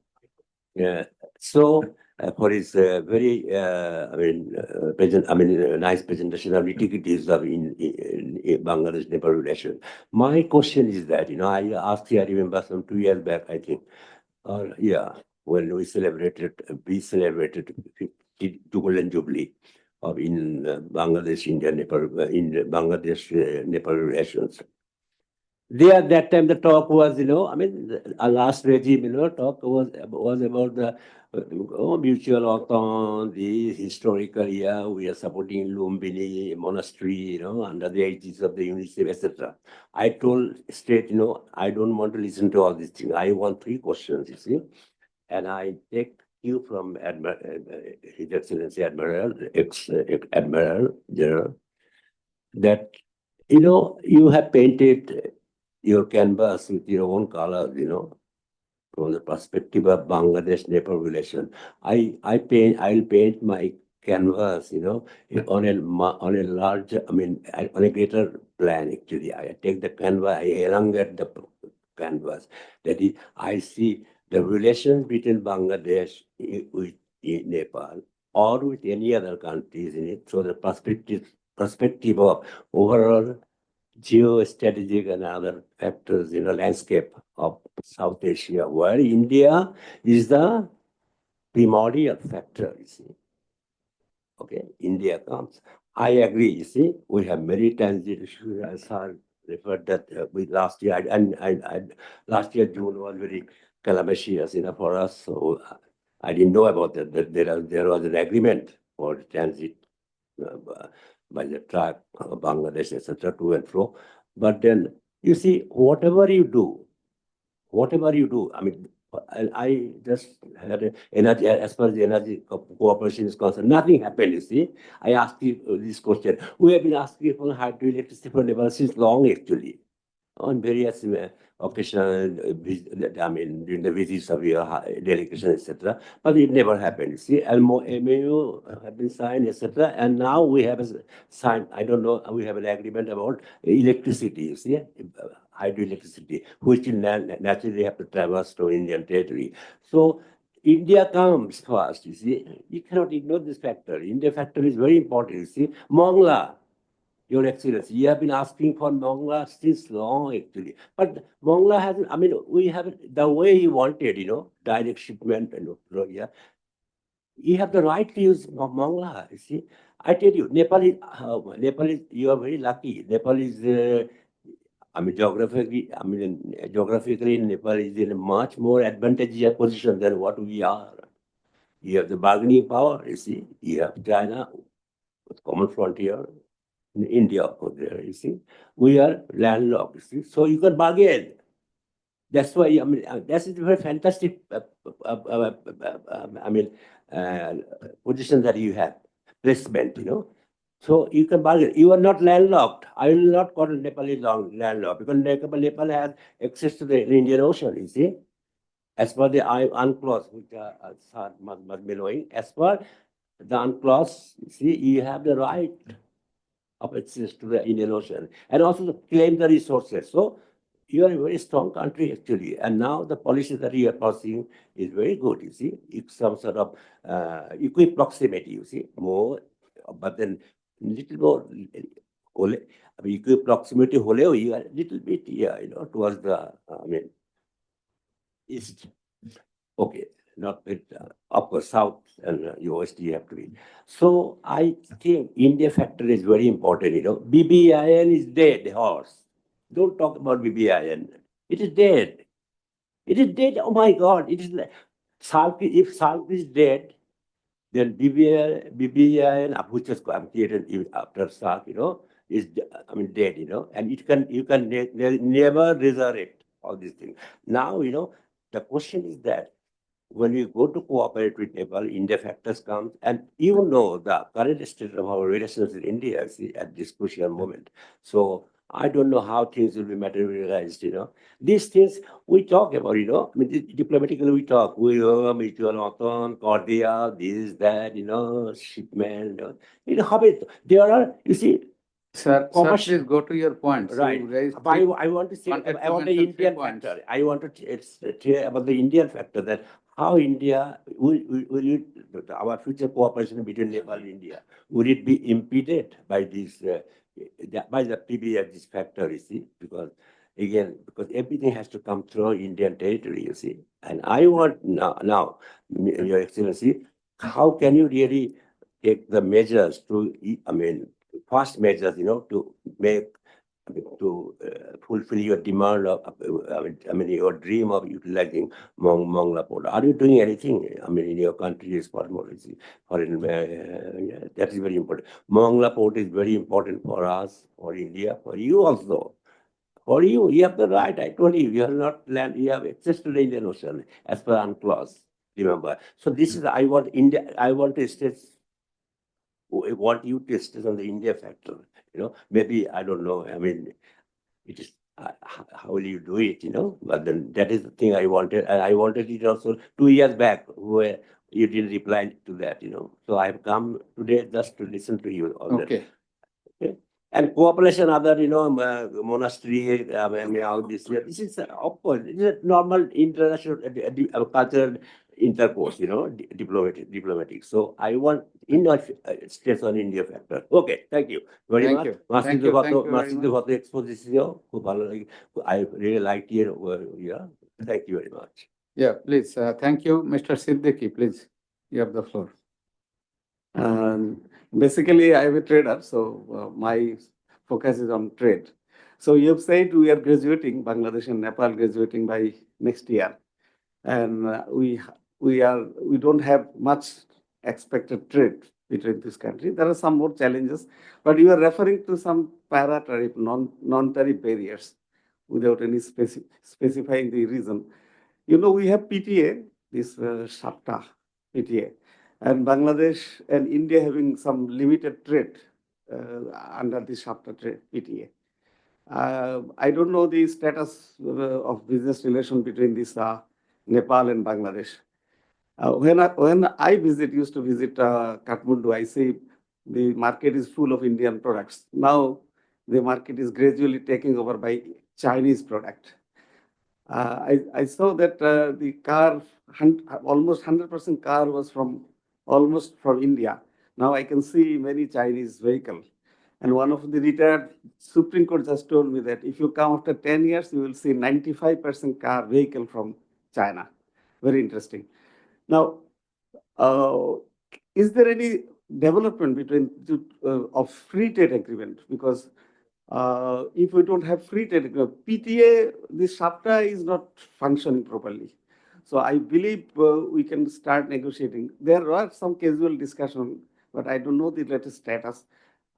Yeah. So for his very, nice presentation of nitty-gritties of in Bangladesh-Nepal relation. My question is that, I asked you, I remember some 2 years back, I think, when we celebrated 50 Golden Jubilee of in Bangladesh, India, Nepal, in Bangladesh-Nepal relations. There, at that time, the talk was, our last regime, talk was about the mutual authon, the historical, we are supporting Lumbini monastery, under the aegis of the UNICEF, etc. I told straight, I don't want to listen to all these things. I want 3 questions, you see. And I take you from His Excellency Admiral, ex-Admiral General, that, you have painted your canvas with your own colors, from the perspective of Bangladesh-Nepal relation. I'll paint my canvas, on on a larger, on a greater plan, actually. I take the canvas, I elongate the canvas. That is, I see the relations between Bangladesh with Nepal or with any other countries in it. So the perspective of overall geostrategic and other factors in the landscape of South Asia, where India is the primordial factor, you see. Okay, India comes. I agree, you see, we have many tangible issues. As I referred that with last year, last year June was very calamitous, for us. So I didn't know about that, there was an agreement for transit by the truck, Bangladesh, etc., to and fro. But then, you see, whatever you do, I just had energy, as far as the energy cooperation is concerned, nothing happened, you see. I asked you this question. We have been asking for hydroelectricity for Nepal since long, actually, on various occasions, during the visits of your delegation, etc. But it never happened, you see. MOU have been signed, etc. And now we have signed, I don't know, we have an agreement about electricity, you see, hydroelectricity, which will naturally have to traverse to Indian territory. So India comes first, you see. You cannot ignore this factor. India factor is very important, you see. Mongla, Your Excellency, you have been asking for Mongla since long, actually. But Mongla hasn't, we have the way you wanted, direct shipment, yeah. You have the right to use Mongla, you see. I tell you, Nepal is, you are very lucky. Nepal is, geographically, Nepal is in a much more advantageous position than what we are. You have the bargaining power, you see. You have China, with common frontier, in India over there, you see. We are landlocked, you see. So you can bargain. That's why, that's a very fantastic, position that you have, placement, So you can bargain. You are not landlocked. I will not call Nepal landlocked because Nepal has access to the Indian Ocean, you see. As per the UNCLOS, which Sir must be knowing, as per the UNCLOS, you see, you have the right of access to the Indian Ocean and also to claim the resources. So you are a very strong country, actually. And now the policy that you are pursuing is very good, you see. It's some sort of equal proximity, you see, more, but then little more, equal proximity, you are a little bit, towards the, east. Okay, not with, of course, south and USD have to be. So I think India factor is very important, BBIN is dead horse. Don't talk about BBIN. It is dead. It is dead. Oh my God. It is like SALC. If SALC is dead, then BBIN, which was created after SALC, is dead, and you can never resurrect all these things. Now, the question is that when we go to cooperate with Nepal, India factors come, and the current state of our relations with India at this crucial moment. So I don't know how things will be materialized, These things we talk about, diplomatically we talk, mutual authon, cordial, this, that, shipment, there are, you see, Sir, commercial- please go to your points. Right. You raised But three I want to say about the contextual Indian points. factor. I want to hear about the Indian factor, that how India our future cooperation between Nepal and India, would it be impeded by this by the PBR this factor, you see? Because everything has to come through Indian territory, you see. And I want now, Your Excellency, how can you really take the measures to, fast measures, to make, to fulfill your demand of, your dream of utilizing Mongla port? Are you doing anything? In your country is for more, that is very important. Mongla port is very important for us, for India, for you also. For you, you have the right. I told you, you have not land. You have access to the Indian Ocean as per UNCLOS. Remember. So this is I want India. I want to stress. I want you to stress on the India factor. Maybe I don't know. It is how will you do it? But then that is the thing I wanted, and I wanted it also 2 years back, where you didn't reply to that, you know. So I've come today just to listen to you on that. Okay. Okay. And cooperation, other, you know, monastery, all this. This is of course, this is a normal international cultural intercourse, you know, diplomatic. So I want in stress on India factor. Okay, thank you very Thank much. you. Thank you very much. Exposition. I really liked your yeah. Thank you very much. Yeah, please. Thank you, Mr. Siddiqui. Please, you have the floor. Basically, I am a trader, so my focus is on trade. So you have said we are graduating, Bangladesh and Nepal graduating by next year, and we don't have much expected trade between this country. There are some more challenges, but you are referring to some para-tariff, non-tariff barriers, without any specifying the reason. You know, we have PTA, this SAPTA PTA, and Bangladesh and India having some limited trade under the SAPTA trade PTA. I don't know the status of business relation between this Nepal and Bangladesh. When I used to visit Kathmandu, I see the market is full of Indian products. Now the market is gradually taken over by Chinese product. I saw that the car, almost 100% car was almost from India. Now I can see many Chinese vehicles. And one of the retired Supreme Court just told me that if you come after 10 years, you will see 95% car vehicle from China. Very interesting. Now, is there any development between of free trade agreement? Because if we don't have free trade agreement, PTA, this SAPTA is not functioning properly. So I believe we can start negotiating. There are some casual discussion, but I don't know the latest status.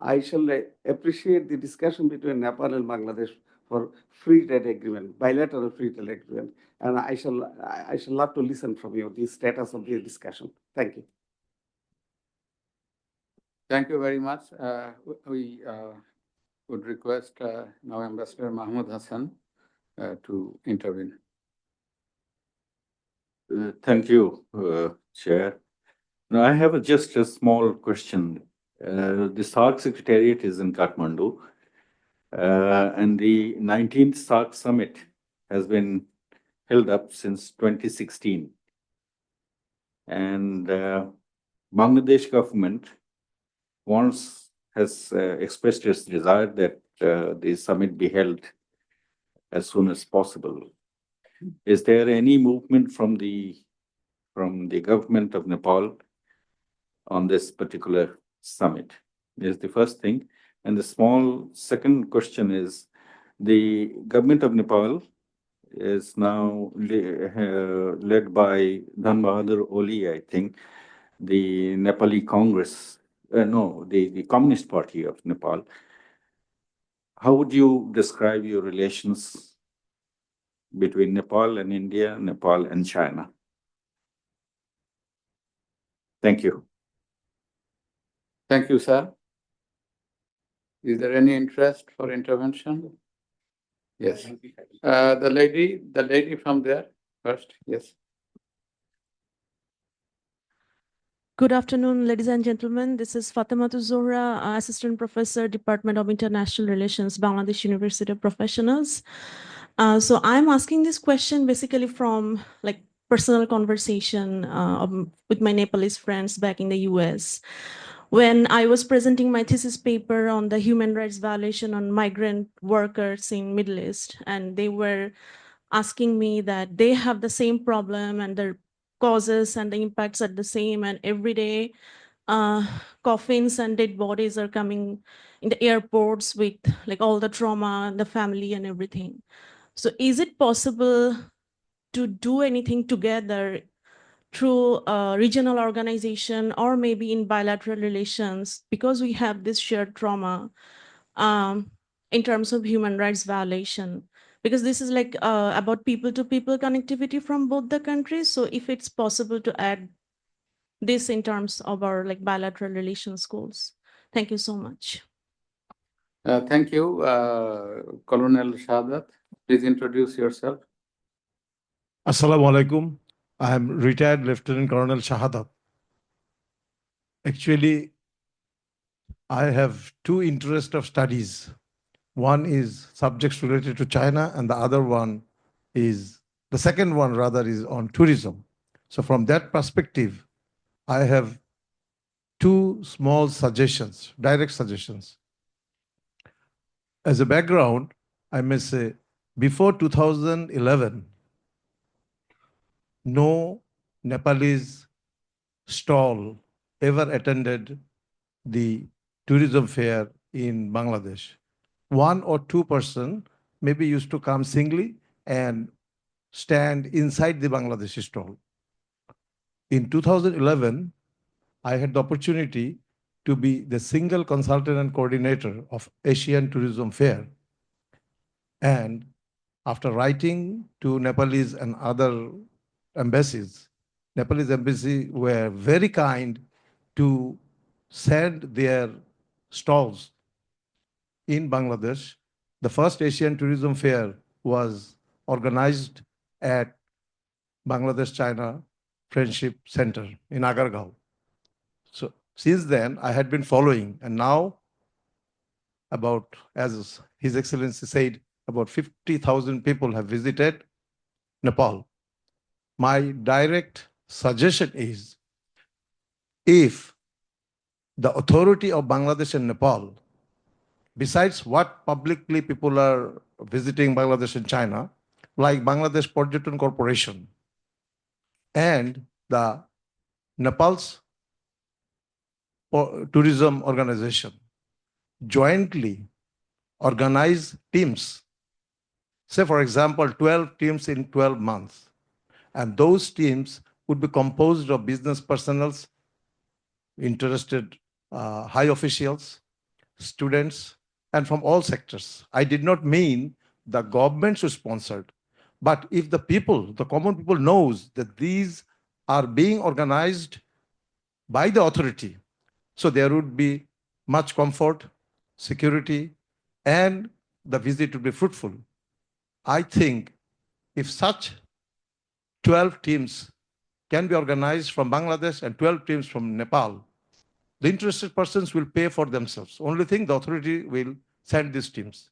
I shall appreciate the discussion between Nepal and Bangladesh for free trade agreement, bilateral free trade agreement, and I shall love to listen from you the status of the discussion. Thank you. Thank you very much. We would request now Ambassador Mahmoud Hassan to intervene. Thank you, Chair. Now, I have just a small question. The SAARC Secretariat is in Kathmandu, and the 19th SAARC Summit has been held up since 2016. And Bangladesh government has expressed its desire that the summit be held as soon as possible. Is there any movement from the government of Nepal on this particular summit? Is the first thing. And the small second question is, the government of Nepal is now led by Dhan Bahadur Oli, I think, the Nepali Congress, the Communist Party of Nepal. How would you describe your relations between Nepal and India, Nepal and China? Thank you. Thank you, sir. Is there any interest for intervention? Yes. The lady from there first. Yes. Good afternoon, ladies and gentlemen. This is Fatimatu Zohra, Assistant Professor, Department of International Relations, Bangladesh University of Professionals. So I'm asking this question basically from like personal conversation with my Nepalese friends back in the US. When I was presenting my thesis paper on the human rights violation on migrant workers in Middle East, and they were asking me that they have the same problem and their causes and the impacts are the same, and every day coffins and dead bodies are coming in the airports with like all the trauma, the family and everything. So is it possible to do anything together through a regional organization or maybe in bilateral relations, because we have this shared trauma in terms of human rights violation? Because this is like about people-to-people connectivity from both the countries. So if it's possible to add this in terms of our like bilateral relations goals. Thank you so much. Thank you, Colonel Shahadat. Please introduce yourself. Assalamu alaikum. I'm retired Lieutenant Colonel Shahadat. Actually, I have two interests of studies. One is subjects related to China, and the second one rather is on tourism. So from that perspective, I have two small suggestions, direct suggestions. As a background, I may say, before 2011, no Nepalese stall ever attended the tourism fair in Bangladesh. 1 or 2 person maybe used to come singly and stand inside the Bangladeshi stall. In 2011, I had the opportunity to be the single consultant and coordinator of Asian Tourism Fair. And after writing to Nepalese and other embassies, Nepalese embassy were very kind to send their stalls in Bangladesh. The first Asian Tourism Fair was organized at Bangladesh-China Friendship Center in Agargaon. So since then, I had been following, and now about, as His Excellency said, about 50,000 people have visited Nepal. My direct suggestion is, if the authority of Bangladesh and Nepal, besides what publicly people are visiting Bangladesh and China, like Bangladesh Porjoton Corporation and the Nepal's tourism organization, jointly organize teams. Say, for example, 12 teams in 12 months. And those teams would be composed of business personnels, interested high officials, students, and from all sectors. I did not mean the government should sponsor it, but if the people, the common people knows that these are being organized by the authority, so there would be much comfort, security, and the visit would be fruitful. I think if such 12 teams can be organized from Bangladesh and 12 teams from Nepal, the interested persons will pay for themselves. Only thing, the authority will send these teams.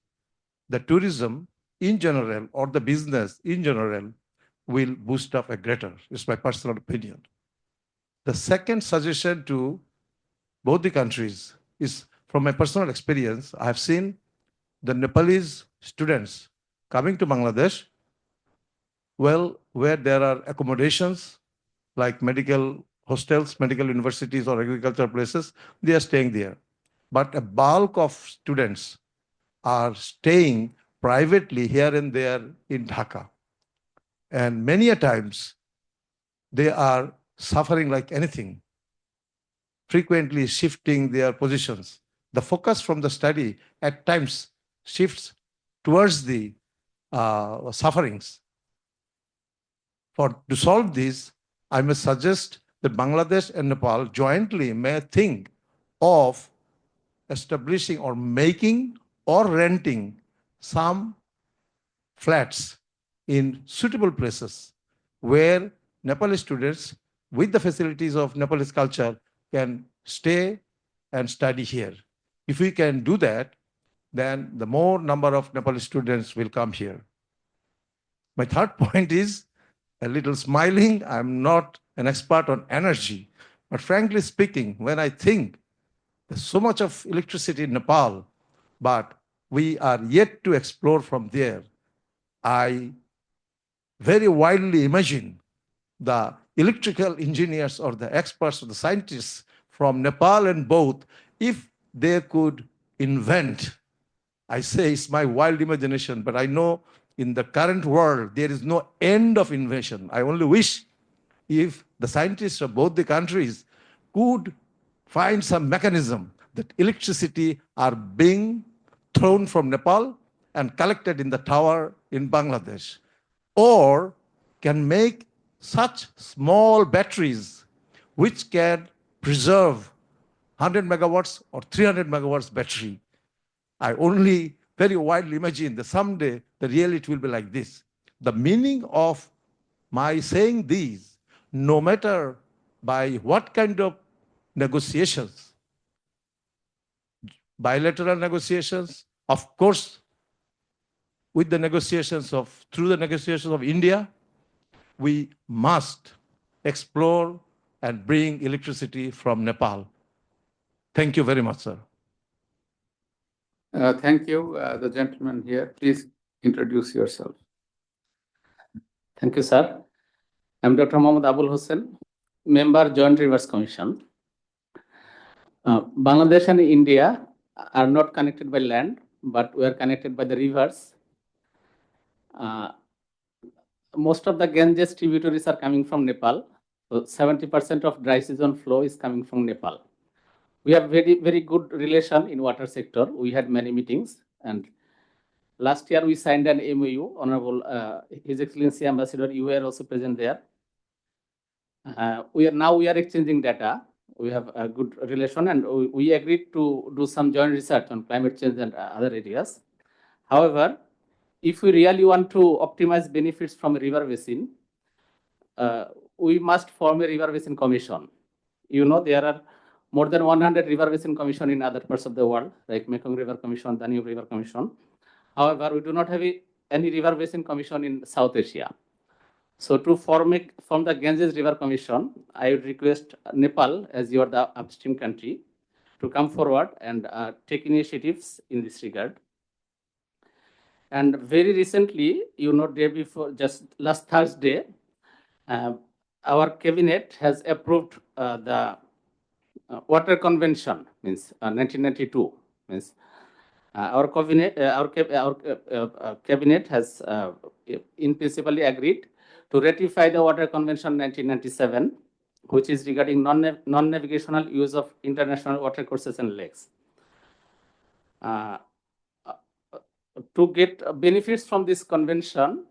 The tourism in general or the business in general will boost up a greater. It's my personal opinion. The second suggestion to both the countries is, from my personal experience, I have seen the Nepalese students coming to Bangladesh, well, where there are accommodations like medical hostels, medical universities, or agricultural places, they are staying there. But a bulk of students are staying privately here and there in Dhaka. And many a times, they are suffering like anything, frequently shifting their positions. The focus from the study at times shifts towards the sufferings. To solve this, I may suggest that Bangladesh and Nepal jointly may think of establishing or making or renting some flats in suitable places where Nepalese students with the facilities of Nepalese culture can stay and study here. If we can do that, then the more number of Nepalese students will come here. My third point is a little smiling. I'm not an expert on energy, but frankly speaking, when I think there's so much of electricity in Nepal, but we are yet to explore from there, I very widely imagine the electrical engineers or the experts or the scientists from Nepal and both, if they could invent, I say it's my wild imagination, but I know in the current world, there is no end of invention. I only wish if the scientists of both the countries could find some mechanism that electricity are being thrown from Nepal and collected in the tower in Bangladesh, or can make such small batteries which can preserve 100 megawatts or 300 megawatts battery. I only very widely imagine that someday the reality will be like this. The meaning of my saying these no matter by what kind of negotiations, bilateral negotiations, of course, through the negotiations of India, we must explore and bring electricity from Nepal. Thank you very much, sir. Thank you. The gentleman here, please introduce yourself. Thank you, sir. I'm Dr. Mohammad Abul Hussain, member Joint Rivers Commission. Bangladesh and India are not connected by land, but we are connected by the rivers. Most of the Ganges tributaries are coming from Nepal. So 70% of dry season flow is coming from Nepal. We have very, very good relation in water sector. We had many meetings, and last year we signed an MOU. Honorable His Excellency Ambassador, you were also present there. We are exchanging data. We have a good relation, and we agreed to do some joint research on climate change and other areas. However, if we really want to optimize benefits from a river basin, we must form a river basin commission. You know, there are more than 100 river basin commission in other parts of the world, like Mekong River Commission, Danube River Commission. However, we do not have any river basin commission in South Asia. So to form the Ganges River Commission, I would request Nepal, as you are the upstream country, to come forward and take initiatives in this regard. And very recently, day before, just last Thursday, our cabinet has approved the Water Convention, means 1992. Means our cabinet has in principle agreed to ratify the Water Convention 1997, which is regarding non-navigational use of international water courses and lakes. To get benefits from this convention,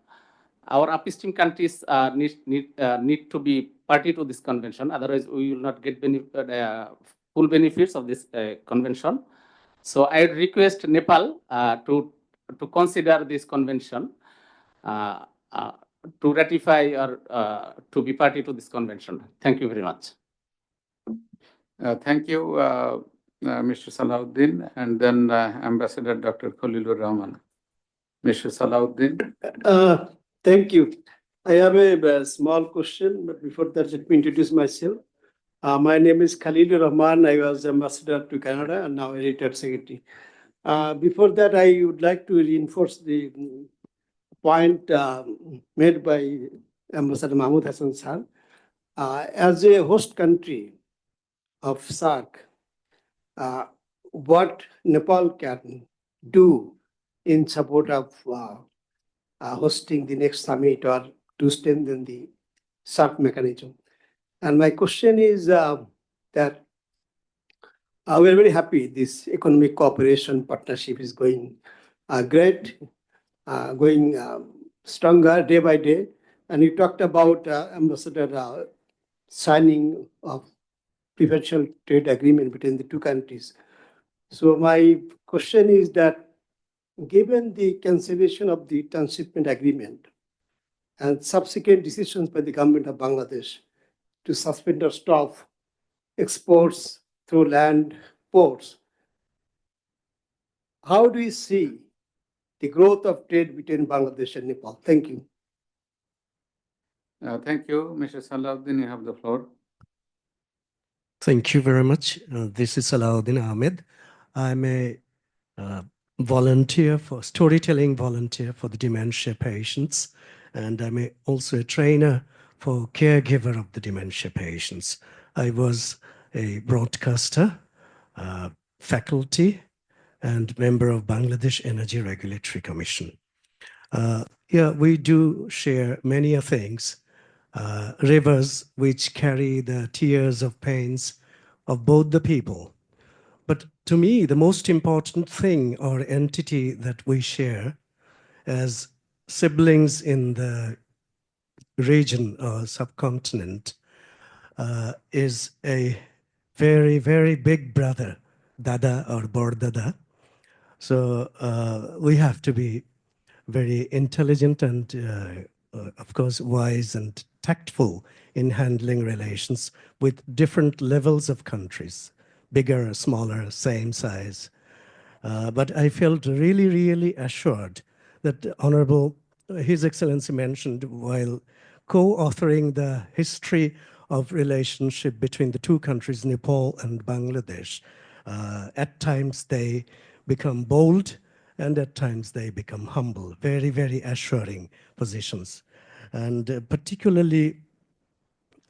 our upstream countries need to be party to this convention. Otherwise, we will not get full benefits of this convention. So I request Nepal to consider this convention, to ratify or to be party to this convention. Thank you very much. Thank you, Mr. Salahuddin, and then Ambassador Dr. Khalilur Rahman. Mr. Salahuddin. Thank you. I have a small question, but before that, let me introduce myself. My name is Khalilur Rahman. I was ambassador to Canada and now retired secretary. Before that, I would like to reinforce the point made by Ambassador Mahmoud Hassan Sir. As a host country of SAARC, what Nepal can do in support of hosting the next summit or to strengthen the SAARC mechanism. And my question is that we're very happy this economic cooperation partnership is going great, going stronger day by day. And you talked about Ambassador signing of preferential trade agreement between the two countries. So my question is that given the cancellation of the transshipment agreement and subsequent decisions by the government of Bangladesh to suspend or stop exports through land ports, how do you see the growth of trade between Bangladesh and Nepal? Thank you. Thank you, Mr. Salahuddin. You have the floor. Thank you very much. This is Salahuddin Ahmed. I'm a storytelling volunteer for the dementia patients, and I'm also a trainer for caregiver of the dementia patients. I was a broadcaster, faculty, and member of Bangladesh Energy Regulatory Commission. We do share many things. Rivers which carry the tears of pains of both the people. But to me, the most important thing or entity that we share as siblings in the region or subcontinent is a very, very big brother, Dada or Bordada. So we have to be very intelligent and, of course, wise and tactful in handling relations with different levels of countries, bigger, smaller, same size. But I felt really, really assured that Honorable His Excellency mentioned while co-authoring the history of relationship between the two countries, Nepal and Bangladesh. At times they become bold and at times they become humble, very, very assuring positions. And particularly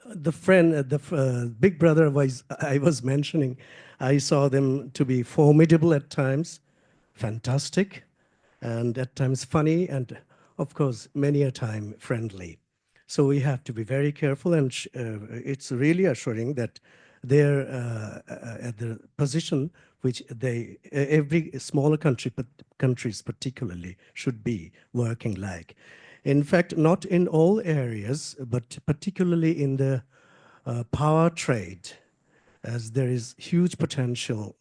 the big brother I was mentioning, I saw them to be formidable at times, fantastic, and at times funny, and of course, many a time friendly. So we have to be very careful, and it's really assuring that they're at the position which every smaller countries particularly should be working like. In fact, not in all areas, but particularly in the power trade, as there is huge potential,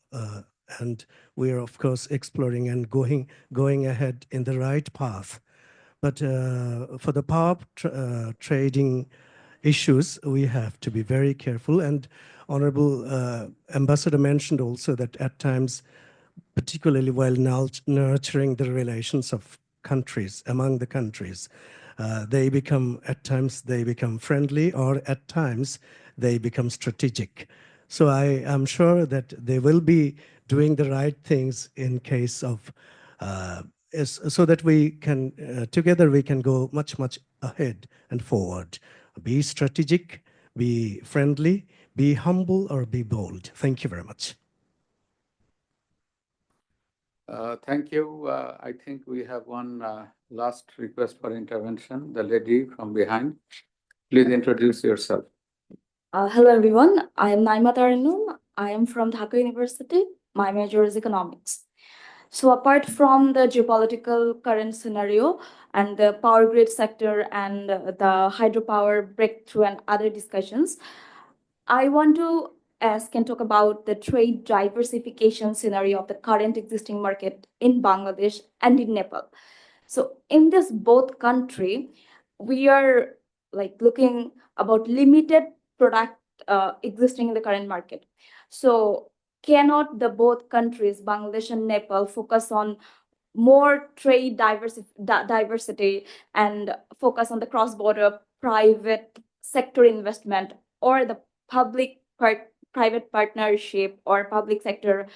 and we are of course exploring and going ahead in the right path. But for the power trading issues, we have to be very careful. And Honorable Ambassador mentioned also that at times, particularly while nurturing the relations of countries, among the countries, at times they become friendly, or at times they become strategic. So I am sure that they will be doing the right things in case of, so that we can, together we can go much, much ahead and forward. Be strategic, be friendly, be humble, or be bold. Thank you very much. Thank you. I think we have one last request for intervention. The lady from behind. Please introduce yourself. Hello everyone, I am Naima Tarinum. I am from Dhaka University. My major is economics. So apart from the geopolitical current scenario and the power grid sector and the hydropower breakthrough and other discussions, I want to ask and talk about the trade diversification scenario of the current existing market in Bangladesh and in Nepal. So in this both country, we are like looking about limited product existing in the current market. So cannot the both countries, Bangladesh and Nepal, focus on more trade diversity and focus on the cross-border private sector investment or the private partnership or public sector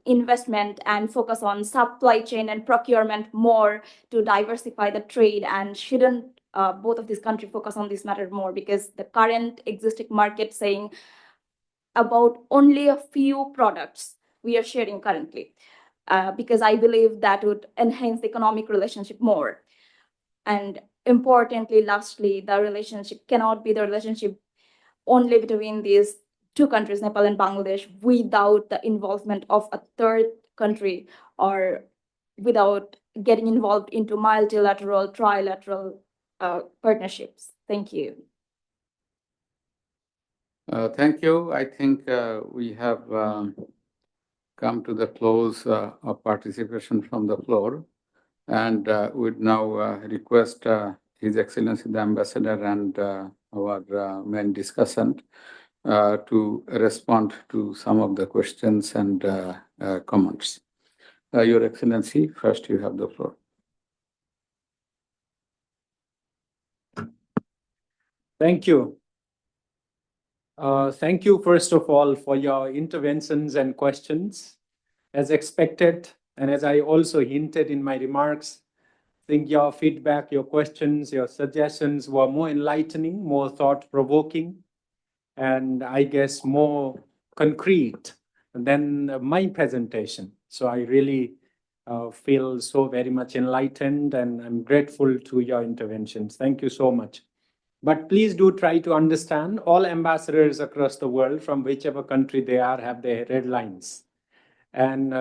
investment and focus on supply chain and procurement more to diversify the trade? And shouldn't both of these countries focus on this matter more, because the current existing market saying about only a few products we are sharing currently, because I believe that would enhance the economic relationship more. And importantly, lastly, the relationship cannot be the relationship only between these two countries, Nepal and Bangladesh, without the involvement of a third country or without getting involved into multilateral, trilateral partnerships. Thank you. Thank you. I think we have come to the close of participation from the floor, and would now request His Excellency the Ambassador and our main discussant to respond to some of the questions and comments. Your Excellency, first you have the floor. Thank you. Thank you, first of all, for your interventions and questions. As expected, and as I also hinted in my remarks, I think your feedback, your questions, your suggestions were more enlightening, more thought-provoking, and I guess more concrete than my presentation. So I really feel so very much enlightened, and I'm grateful to your interventions. Thank you so much. But please do try to understand, all ambassadors across the world, from whichever country they are, have their red lines. And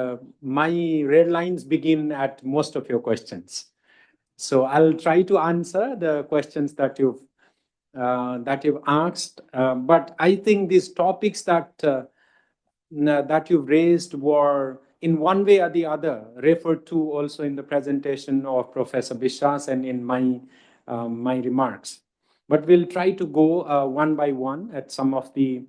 my red lines begin at most of your questions. So I'll try to answer the questions that you've asked. But I think these topics that you've raised were, in one way or the other, referred to also in the presentation of Professor Bishwas and in my remarks. But we'll try to go one by one at some of the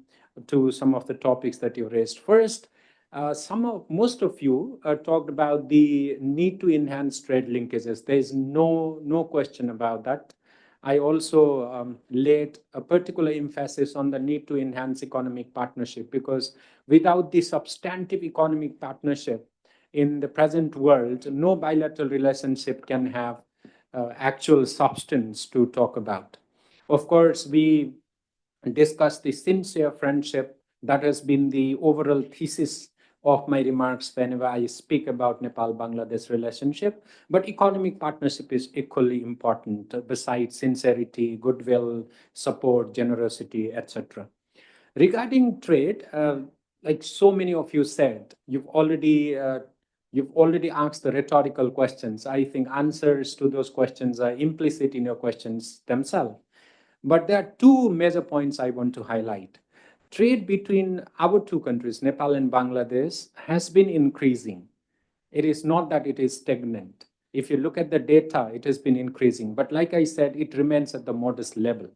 topics that you raised. First, most of you talked about the need to enhance trade linkages. There's no question about that. I also laid a particular emphasis on the need to enhance economic partnership, because without the substantive economic partnership in the present world, no bilateral relationship can have actual substance to talk about. Of course, we discussed the sincere friendship. That has been the overall thesis of my remarks whenever I speak about Nepal-Bangladesh relationship. But economic partnership is equally important, besides sincerity, goodwill, support, generosity, etc. Regarding trade, like so many of you said, you've already asked the rhetorical questions. I think answers to those questions are implicit in your questions themselves. But there are two major points I want to highlight. Trade between our two countries, Nepal and Bangladesh, has been increasing. It is not that it is stagnant. If you look at the data, it has been increasing. But like I said, it remains at the modest level.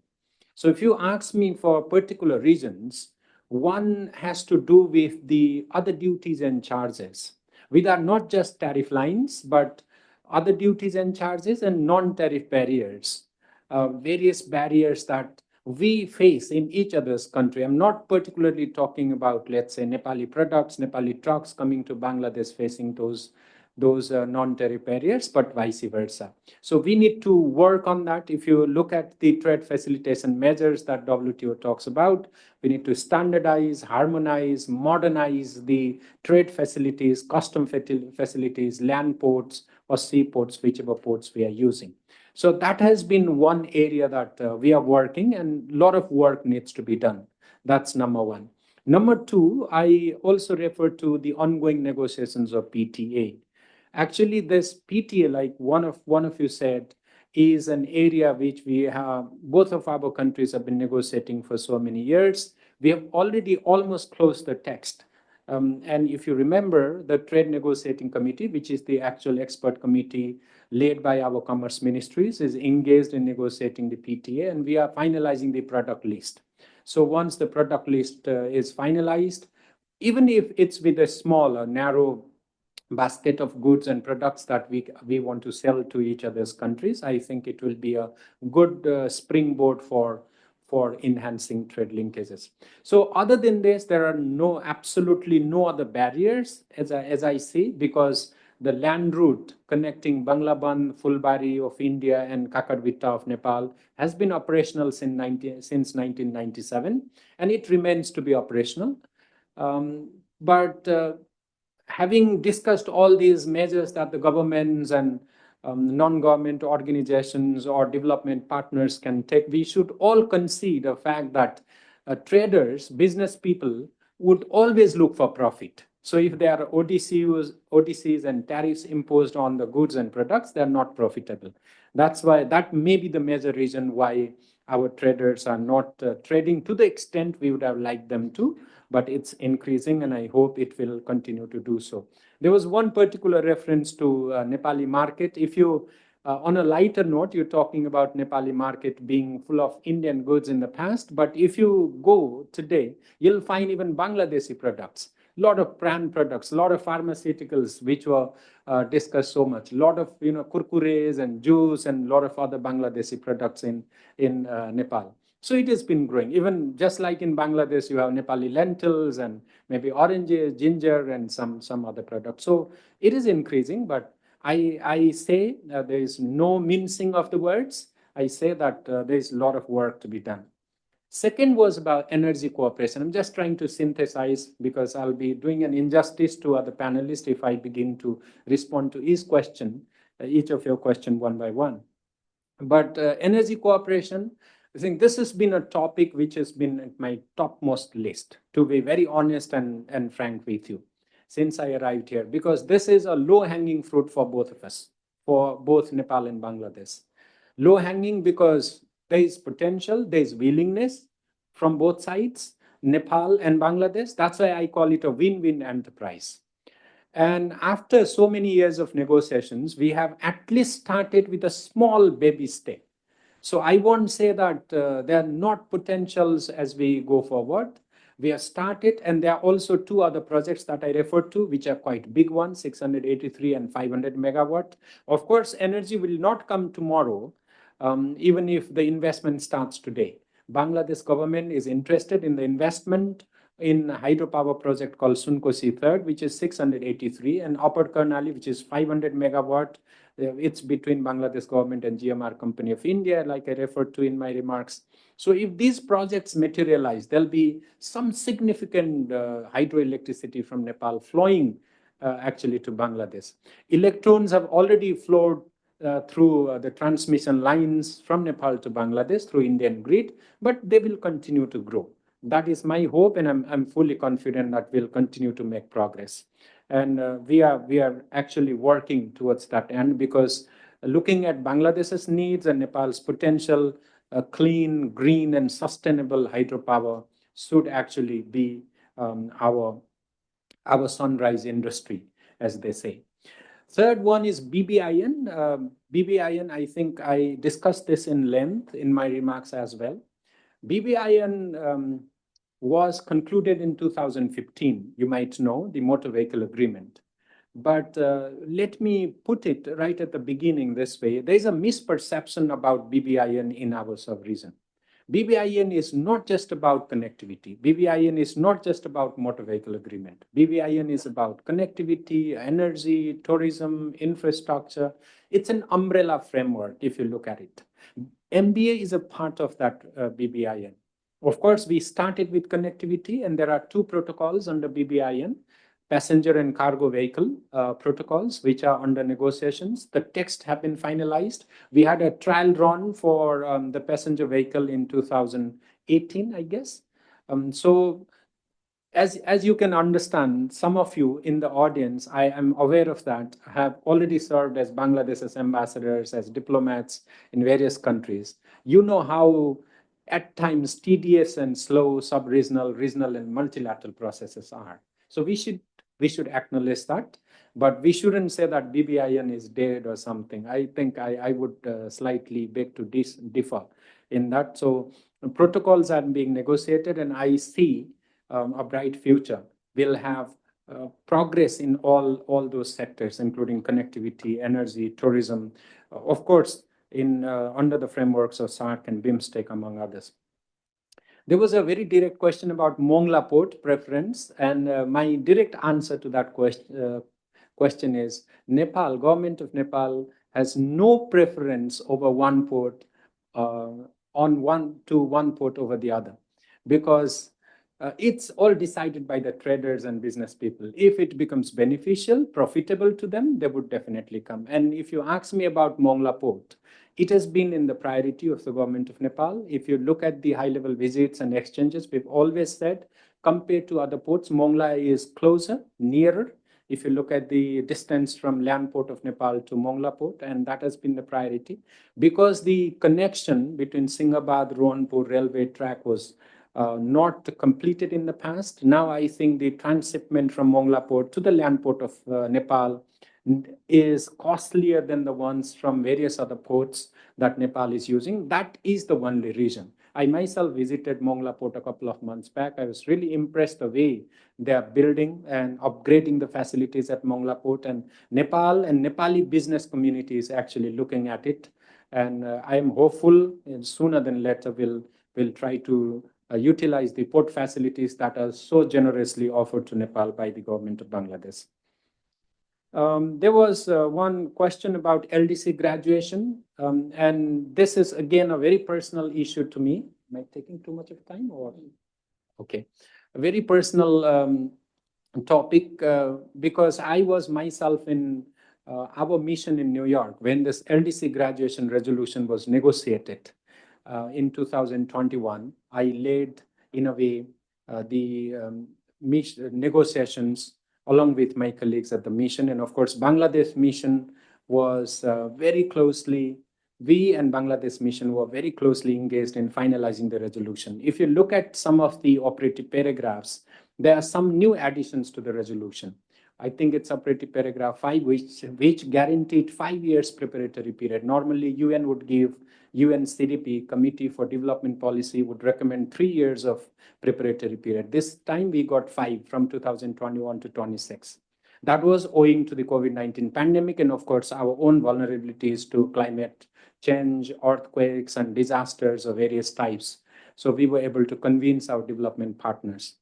So if you ask me for particular reasons, one has to do with the other duties and charges. These are not just tariff lines, but other duties and charges and non-tariff barriers, various barriers that we face in each other's country. I'm not particularly talking about, let's say, Nepali products, Nepali trucks coming to Bangladesh facing those non-tariff barriers, but vice versa. So we need to work on that. If you look at the trade facilitation measures that WTO talks about, we need to standardize, harmonize, modernize the trade facilities, custom facilities, land ports or seaports, whichever ports we are using. So that has been one area that we are working, and a lot of work needs to be done. That's number one. Number two, I also refer to the ongoing negotiations of PTA. Actually, this PTA, like one of you said, is an area which we have, both of our countries have been negotiating for so many years. We have already almost closed the text. And if you remember, the Trade Negotiating Committee, which is the actual expert committee led by our commerce ministries, is engaged in negotiating the PTA, and we are finalizing the product list. So once the product list is finalized, even if it's with a small or narrow basket of goods and products that we want to sell to each other's countries, I think it will be a good springboard for enhancing trade linkages. So other than this, there are absolutely no other barriers, as I see, because the land route connecting Banglaban, Fulbari of India and Kakarvita of Nepal has been operational since 1997, and it remains to be operational. But having discussed all these measures that the governments and non-government organizations or development partners can take, we should all concede the fact that traders, business people, would always look for profit. So if there are ODCs and tariffs imposed on the goods and products, they're not profitable. That may be the major reason why our traders are not trading to the extent we would have liked them to, but it's increasing, and I hope it will continue to do so. There was one particular reference to Nepali market. If you, on a lighter note, you're talking about Nepali market being full of Indian goods in the past, but if you go today, you'll find even Bangladeshi products, a lot of brand products, a lot of pharmaceuticals, which were discussed so much, a lot of kurkures and juice and a lot of other Bangladeshi products in Nepal. So it has been growing. Even just like in Bangladesh, you have Nepali lentils and maybe oranges, ginger, and some other products. So it is increasing, but I say there is no mincing of the words. I say that there is a lot of work to be done. Second was about energy cooperation. I'm just trying to synthesize because I'll be doing an injustice to other panelists if I begin to respond to each of your question one by one. But energy cooperation, I think this has been a topic which has been at my topmost list, to be very honest and frank with you, since I arrived here, because this is a low-hanging fruit for both of us, for both Nepal and Bangladesh. Low-hanging because there is potential, there is willingness from both sides, Nepal and Bangladesh. That's why I call it a win-win enterprise. And after so many years of negotiations, we have at least started with a small baby step. So I won't say that there are not potentials as we go forward. We have started, and there are also two other projects that I referred to, which are quite big ones, 683 and 500 megawatt. Of course, energy will not come tomorrow, even if the investment starts today. Bangladesh government is interested in the investment in a hydropower project called Sunkosi Third, which is 683, and Upper Karnali, which is 500 megawatt. It's between Bangladesh government and GMR Company of India, like I referred to in my remarks. So if these projects materialize, there'll be some significant hydroelectricity from Nepal flowing actually to Bangladesh. Electrons have already flowed through the transmission lines from Nepal to Bangladesh through Indian grid, but they will continue to grow. That is my hope, and I'm fully confident that we'll continue to make progress. And we are actually working towards that end, because looking at Bangladesh's needs and Nepal's potential, clean, green, and sustainable hydropower should actually be our sunrise industry, as they say. Third one is BBIN. BBIN, I think I discussed this in length in my remarks as well. BBIN was concluded in 2015, you might know, the motor vehicle agreement. But let me put it right at the beginning this way. There's a misperception about BBIN in our sub-region. BBIN is not just about connectivity. BBIN is not just about motor vehicle agreement. BBIN is about connectivity, energy, tourism, infrastructure. It's an umbrella framework if you look at it. MBA is a part of that BBIN. Of course, we started with connectivity, and there are two protocols under BBIN, passenger and cargo vehicle protocols, which are under negotiations. The text have been finalized. We had a trial run for the passenger vehicle in 2018, I guess. So as you can understand, some of you in the audience, I am aware of that, have already served as Bangladesh's ambassadors, as diplomats in various countries. You know how at times tedious and slow sub-regional, regional, and multilateral processes are. So we should acknowledge that, but we shouldn't say that BBIN is dead or something. I think I would slightly beg to differ in that. So protocols are being negotiated, and I see a bright future. We'll have progress in all those sectors, including connectivity, energy, tourism, of course, under the frameworks of SAARC and BIMSTEC, among others. There was a very direct question about Mongla port preference, and my direct answer to that question is Nepal, government of Nepal has no preference over one port, one port over the other, because it's all decided by the traders and business people. If it becomes beneficial, profitable to them, they would definitely come. And if you ask me about Mongla port, it has been in the priority of the government of Nepal. If you look at the high-level visits and exchanges, we've always said, compared to other ports, Mongla is closer, nearer. If you look at the distance from land port of Nepal to Mongla port, and that has been the priority. Because the connection between Singhabad-Rohanpur railway track was not completed in the past. Now I think the transshipment from Mongla port to the land port of Nepal is costlier than the ones from various other ports that Nepal is using. That is the only reason. I myself visited Mongla port a couple of months back. I was really impressed the way they are building and upgrading the facilities at Mongla port, and Nepal and Nepali business community is actually looking at it. And I am hopeful sooner than later we'll try to utilize the port facilities that are so generously offered to Nepal by the government of Bangladesh. There was one question about LDC graduation, and this is again a very personal issue to me. Am I taking too much of time or? Okay, a very personal topic because I was myself in our mission in New York when this LDC graduation resolution was negotiated in 2021. I led, in a way, the negotiations along with my colleagues at the mission. And of course, Bangladesh mission was very closely, we and Bangladesh mission were very closely engaged in finalizing the resolution. If you look at some of the operative paragraphs, there are some new additions to the resolution. I think it's operative paragraph 5, which guaranteed 5 years preparatory period. Normally, UN would give, UN CDP, Committee for Development Policy, would recommend 3 years of preparatory period. This time we got 5 from 2021 to 26. That was owing to the COVID-19 pandemic and of course our own vulnerabilities to climate change, earthquakes and disasters of various types. So we were able to convince our development partners.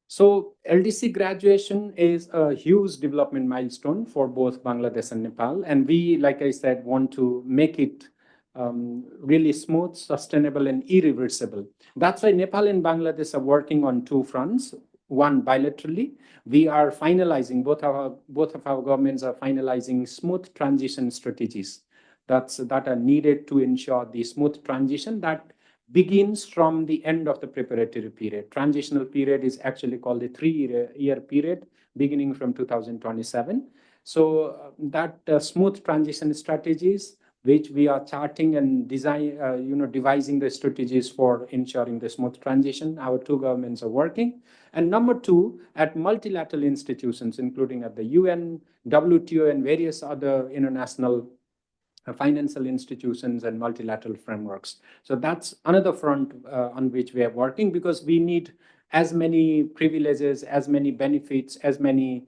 So LDC graduation is a huge development milestone for both Bangladesh and Nepal. And we, like I said, want to make it really smooth, sustainable and irreversible. That's why Nepal and Bangladesh are working on 2 fronts. One, bilaterally, we are finalizing, both of our governments are finalizing smooth transition strategies that are needed to ensure the smooth transition that begins from the end of the preparatory period. Transitional period is actually called the 3-year period, beginning from 2027. So that smooth transition strategies, which we are charting and devising the strategies for ensuring the smooth transition. Our 2 governments are working. And number 2, at multilateral institutions, including at the UN, WTO, and various other international financial institutions and multilateral frameworks. So that's another front on which we are working, because we need as many privileges, as many benefits, as many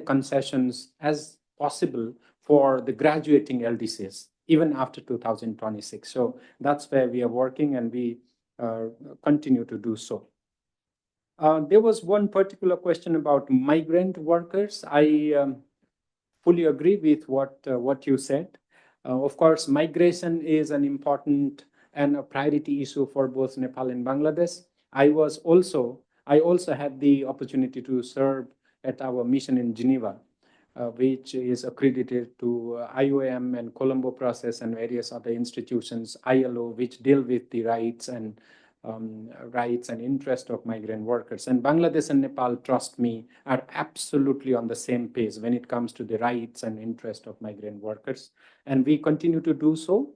concessions as possible for the graduating LDCs, even after 2026. So that's where we are working, and we continue to do so. There was one particular question about migrant workers. I fully agree with what you said. Of course, migration is an important and a priority issue for both Nepal and Bangladesh. I also had the opportunity to serve at our mission in Geneva, which is accredited to IOM and Colombo process and various other institutions, ILO, which deal with the rights and interest of migrant workers. And Bangladesh and Nepal, trust me, are absolutely on the same page when it comes to the rights and interest of migrant workers. And we continue to do so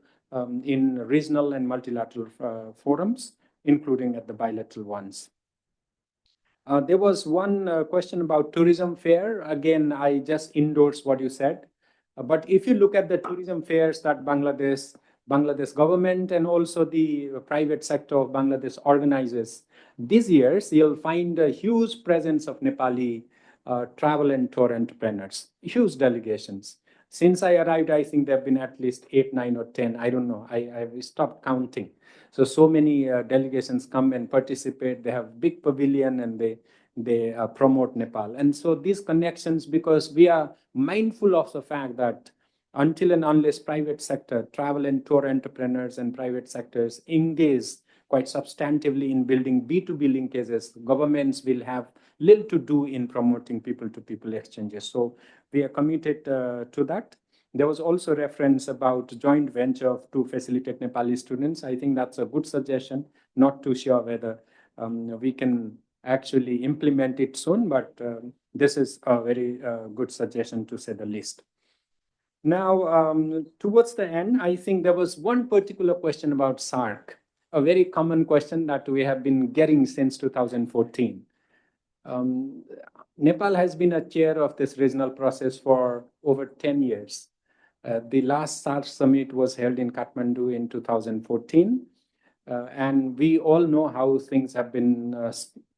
in regional and multilateral forums, including at the bilateral ones. There was one question about tourism fair. Again, I just endorse what you said. But if you look at the tourism fairs that Bangladesh government and also the private sector of Bangladesh organizes, these years you'll find a huge presence of Nepali travel and tour entrepreneurs, huge delegations. Since I arrived, I think there have been at least 8, 9 or 10, I don't know, I've stopped counting. So many delegations come and participate. They have big pavilion and they promote Nepal. And so these connections, because we are mindful of the fact that until and unless private sector, travel and tour entrepreneurs and private sectors engage quite substantively in building B2B linkages, governments will have little to do in promoting people-to-people exchanges. So we are committed to that. There was also reference about joint venture to facilitate Nepali students. I think that's a good suggestion. Not too sure whether we can actually implement it soon, but this is a very good suggestion, to say the least. Now, towards the end, I think there was one particular question about SAARC, a very common question that we have been getting since 2014. Nepal has been a chair of this regional process for over 10 years. The last SAARC summit was held in Kathmandu in 2014. And we all know how things have been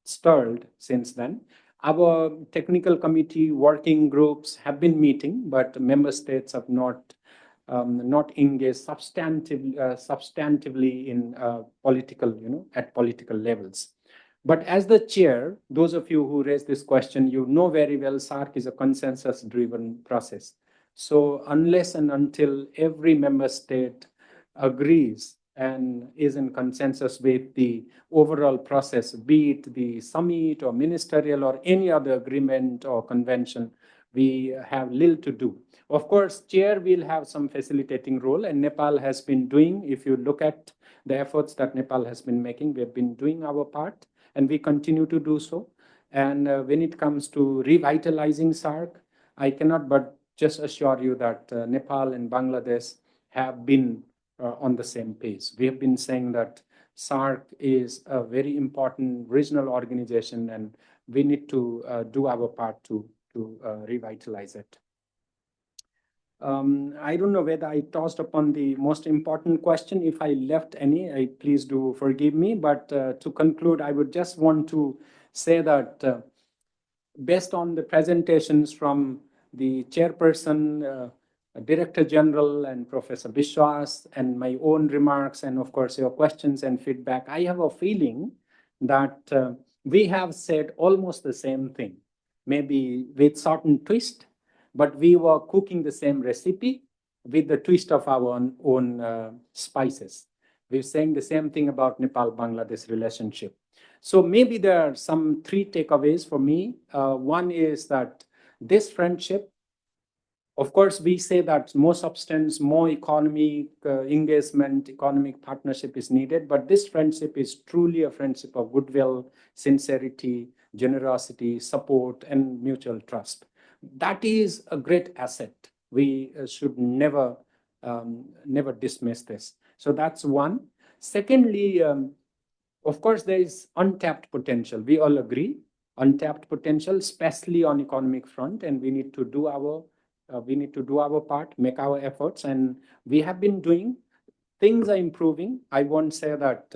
stirred since then. Our technical committee working groups have been meeting, but member states have not engaged substantively in political, at political levels. But as the chair, those of you who raised this question, you know very well SAARC is a consensus-driven process. So unless and until every member state agrees and is in consensus with the overall process, be it the summit or ministerial or any other agreement or convention, we have little to do. Of course, chair will have some facilitating role, and Nepal has been doing, if you look at the efforts that Nepal has been making, we have been doing our part, and we continue to do so. And when it comes to revitalizing SAARC, I cannot but just assure you that Nepal and Bangladesh have been on the same page. We have been saying that SAARC is a very important regional organization, and we need to do our part to revitalize it. I don't know whether I tossed upon the most important question. If I left any, please do forgive me. But to conclude, I would just want to say that based on the presentations from the chairperson, Director General, and Professor Biswas, and my own remarks, and of course your questions and feedback, I have a feeling that we have said almost the same thing, maybe with certain twist, but we were cooking the same recipe with the twist of our own spices. We're saying the same thing about Nepal-Bangladesh relationship. So maybe there are some three takeaways for me. One is that this friendship, of course, we say that more substance, more economic engagement, economic partnership is needed, but this friendship is truly a friendship of goodwill, sincerity, generosity, support, and mutual trust. That is a great asset. We should never dismiss this. So that's one. Secondly, of course, there is untapped potential. We all agree, untapped potential, especially on economic front, and we need to do our part, make our efforts, and we have been doing. Things are improving. I won't say that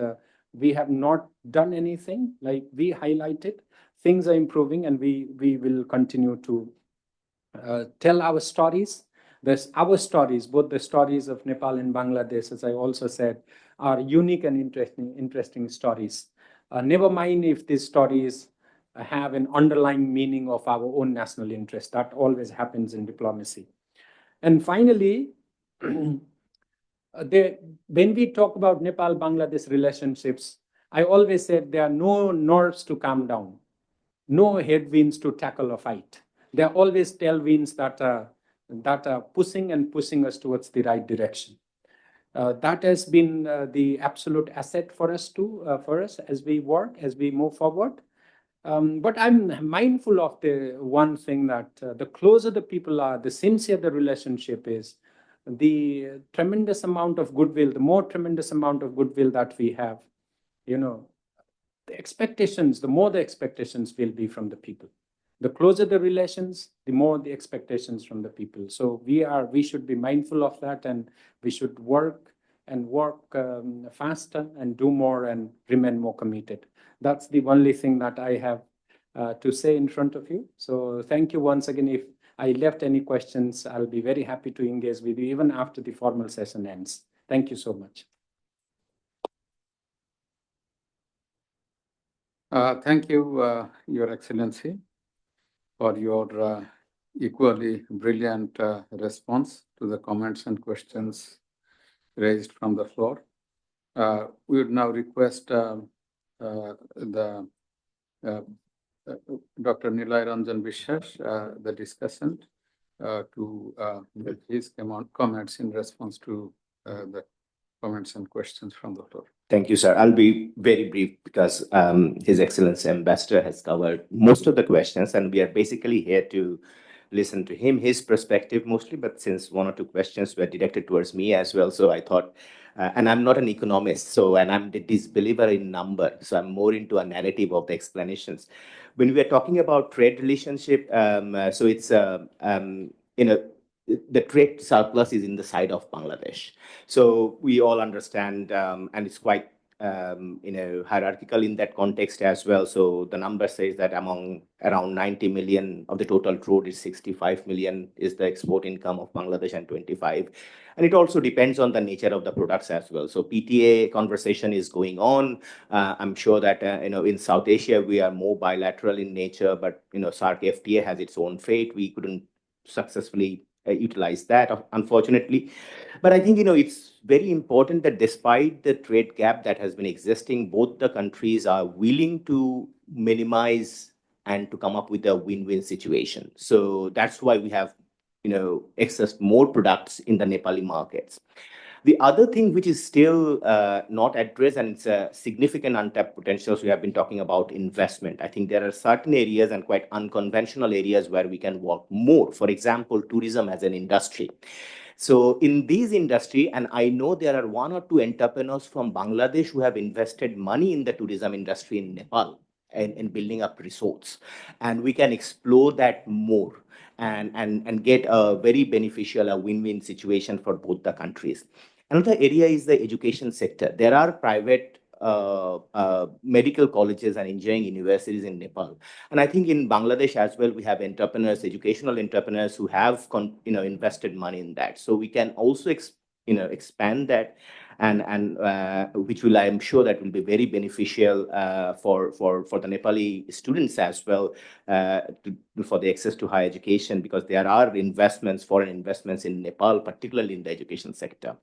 we have not done anything. Like we highlighted, things are improving, and we will continue to tell our stories. There's our stories, both the stories of Nepal and Bangladesh, as I also said, are unique and interesting stories. Never mind if these stories have an underlying meaning of our own national interest. That always happens in diplomacy. And finally, when we talk about Nepal-Bangladesh relationships, I always said there are no nerves to calm down, no headwinds to tackle or fight. There are always tailwinds that are pushing us towards the right direction. That has been the absolute asset for us as we work, as we move forward. But I'm mindful of the one thing that the closer the people are, the sincere the relationship is, the tremendous amount of goodwill, the more tremendous amount of goodwill that we have, the more the expectations will be from the people. The closer the relations, the more the expectations from the people. So we should be mindful of that, and we should work faster and do more and remain more committed. That's the only thing that I have to say in front of you. So thank you once again. If I left any questions, I'll be very happy to engage with you even after the formal session ends. Thank you so much. Thank you, Your Excellency, for your equally brilliant response to the comments and questions raised from the floor. We would now request Dr. Nilay Ranjan বিশ্বাস, the discussant, to make his comments in response to the comments and questions from the floor. Thank you, sir. I'll be very brief because His Excellency Ambassador has covered most of the questions, and we are basically here to listen to him, his perspective mostly, but since one or two questions were directed towards me as well, so I thought, and I'm not an economist, and I'm the disbeliever in number, so I'm more into a narrative of the explanations. When we are talking about trade relationship, so it's, the trade surplus is in the side of Bangladesh. So we all understand, and it's quite hierarchical in that context as well. So the number says that among around 90 million of the total trade is 65 million is the export income of Bangladesh and 25. And it also depends on the nature of the products as well. So PTA conversation is going on. I'm sure that, in South Asia, we are more bilateral in nature, but, SAARC FTA has its own fate. We couldn't successfully utilize that, unfortunately. But I think, it's very important that despite the trade gap that has been existing, both the countries are willing to minimize and to come up with a win-win situation. So that's why we have, accessed more products in the Nepali markets. The other thing which is still not addressed, and it's a significant untapped potential, so we have been talking about investment. I think there are certain areas and quite unconventional areas where we can work more. For example, tourism as an industry. So in these industry, and I know there are one or two entrepreneurs from Bangladesh who have invested money in the tourism industry in Nepal and building up resorts, and we can explore that more and get a very beneficial, a win-win situation for both the countries. Another area is the education sector. There are private medical colleges and engineering universities in Nepal. And I think in Bangladesh as well, we have entrepreneurs, educational entrepreneurs who have invested money in that. So we can also expand that, and which will, I'm sure that will be very beneficial for the Nepali students as well, for the access to higher education, because there are investments, foreign investments in Nepal, particularly in the education sector.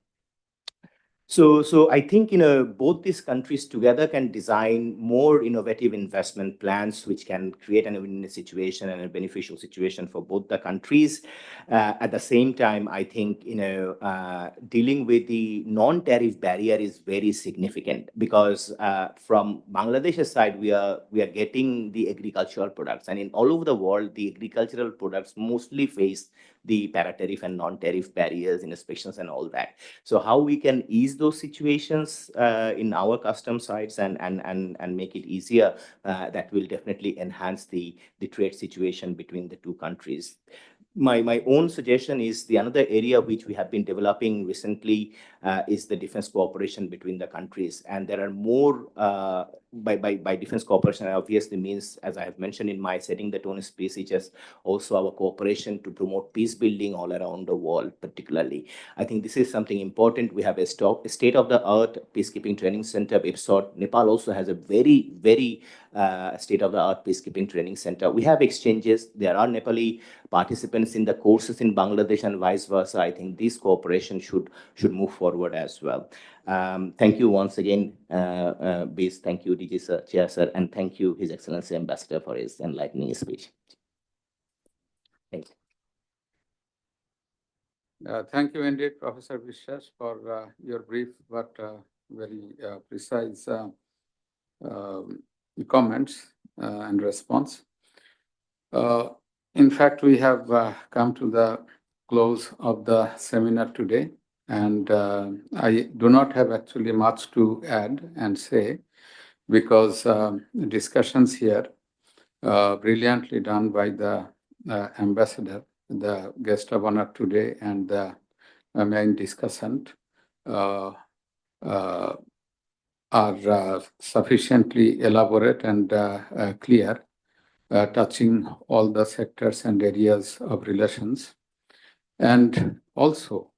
So I think both these countries together can design more innovative investment plans, which can create a win-win situation and a beneficial situation for both the countries. At the same time, I think dealing with the non-tariff barrier is very significant, because from Bangladesh's side, we are getting the agricultural products, and in all over the world, the agricultural products mostly face the para-tariff and non-tariff barriers, inspections and all that. So how we can ease those situations in our custom sites and make it easier, that will definitely enhance the trade situation between the two countries. My own suggestion is the another area which we have been developing recently is the defense cooperation between the countries. And there are more, by defense cooperation obviously means, as I have mentioned in my setting the tone speech, is just also our cooperation to promote peace building all around the world, particularly. I think this is something important. We have a state-of-the-art peacekeeping training center, IPSOT. Nepal also has a very, very state-of-the-art peacekeeping training center. We have exchanges. There are Nepali participants in the courses in Bangladesh and vice versa. I think this cooperation should move forward as well. Thank you once again, Bis. Thank you, DG sir, Chair sir, and thank you, His Excellency Ambassador, for his enlightening speech. Thank you. Thank you indeed, Professor Vishwas, for your brief but very precise comments and response. In fact, we have come to the close of the seminar today, and I do not have actually much to add and say, because discussions here brilliantly done by the ambassador, the guest of honor today, and the main discussant are sufficiently elaborate and clear, touching all the sectors and areas of relations. And also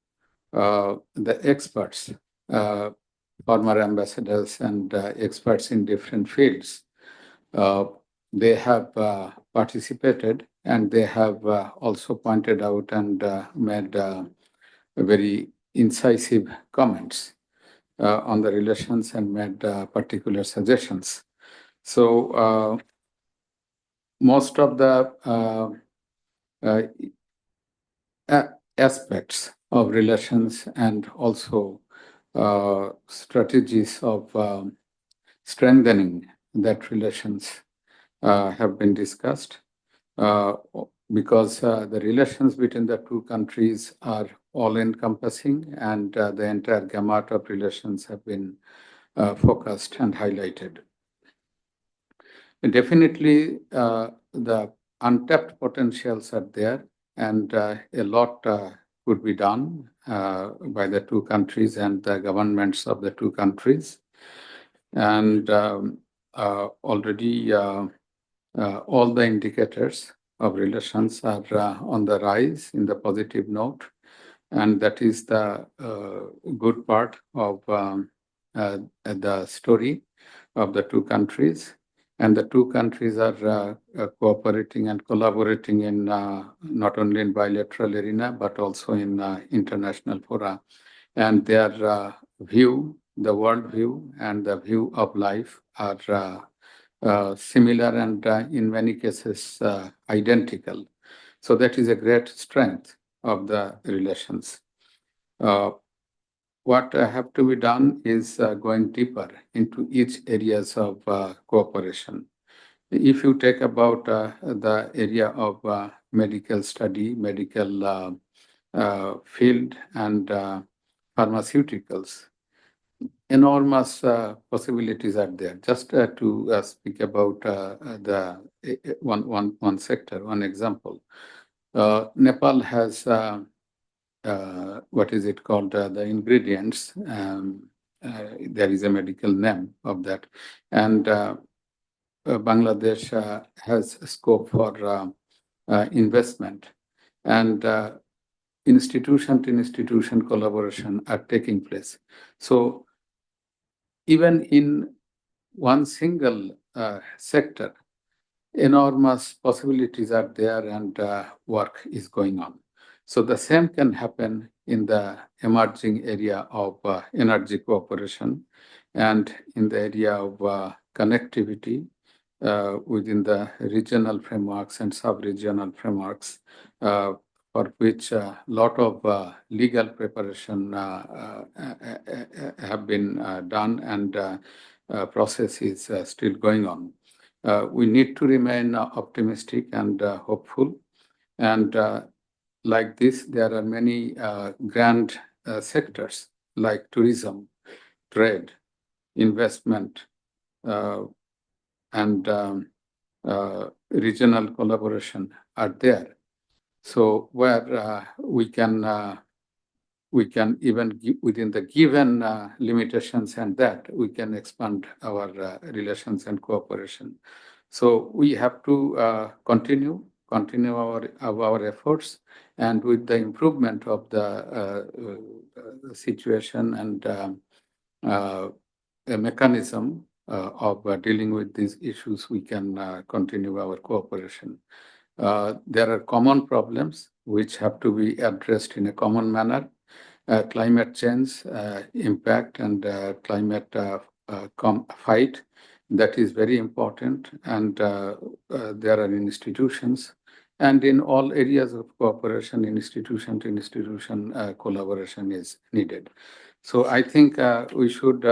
the experts, former ambassadors and experts in different fields, they have participated, and they have also pointed out and made very incisive comments on the relations and made particular suggestions. So most of the aspects of relations and also strategies of strengthening that relations have been discussed, because the relations between the two countries are all-encompassing, and the entire gamut of relations have been focused and highlighted. Definitely, the untapped potentials are there, and a lot could be done by the two countries and the governments of the two countries. And already all the indicators of relations are on the rise in the positive note, and that is the good part of the story of the two countries. And the two countries are cooperating and collaborating in not only in bilateral arena, but also in international fora. And their view, the world view and the view of life are similar and in many cases identical. So that is a great strength of the relations. What have to be done is going deeper into each areas of cooperation. If you take about the area of medical study, medical field and pharmaceuticals. Enormous possibilities are there. Just to speak about the one sector, one example. Nepal has what is it called? The ingredients. There is a medical name of that, and Bangladesh has scope for investment, and institution to institution collaboration are taking place. So even in one single sector, enormous possibilities are there and work is going on. So the same can happen in the emerging area of energy cooperation and in the area of connectivity within the regional frameworks and sub-regional frameworks, for which a lot of legal preparation have been done and process is still going on. We need to remain optimistic and hopeful. And like this, there are many grand sectors like tourism, trade, investment, and regional collaboration are there. So where we can even within the given limitations and that we can expand our relations and cooperation. So we have to continue our efforts, and with the improvement of the situation and a mechanism of dealing with these issues, we can continue our cooperation. There are common problems which have to be addressed in a common manner. Climate change impact and climate fight, that is very important, and there are institutions, and in all areas of cooperation, institution to institution collaboration is needed. So I think we should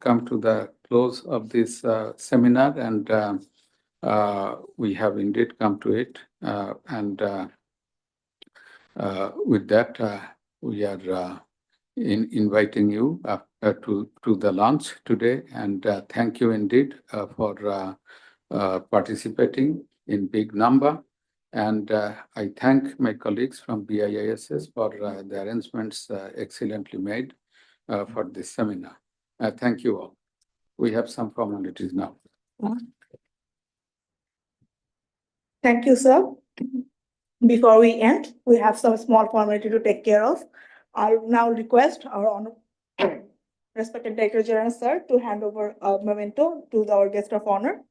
come to the close of this seminar, and we have indeed come to it. And with that, we are inviting you to the lunch today, and thank you indeed for participating in big number. And I thank my colleagues from BIISS for the arrangements excellently made for this seminar. Thank you all. We have some formalities now. Thank you, sir. Before we end, we have some small formality to take care of. I'll now request our respected Director General, sir, to hand over a memento to our guest of honor.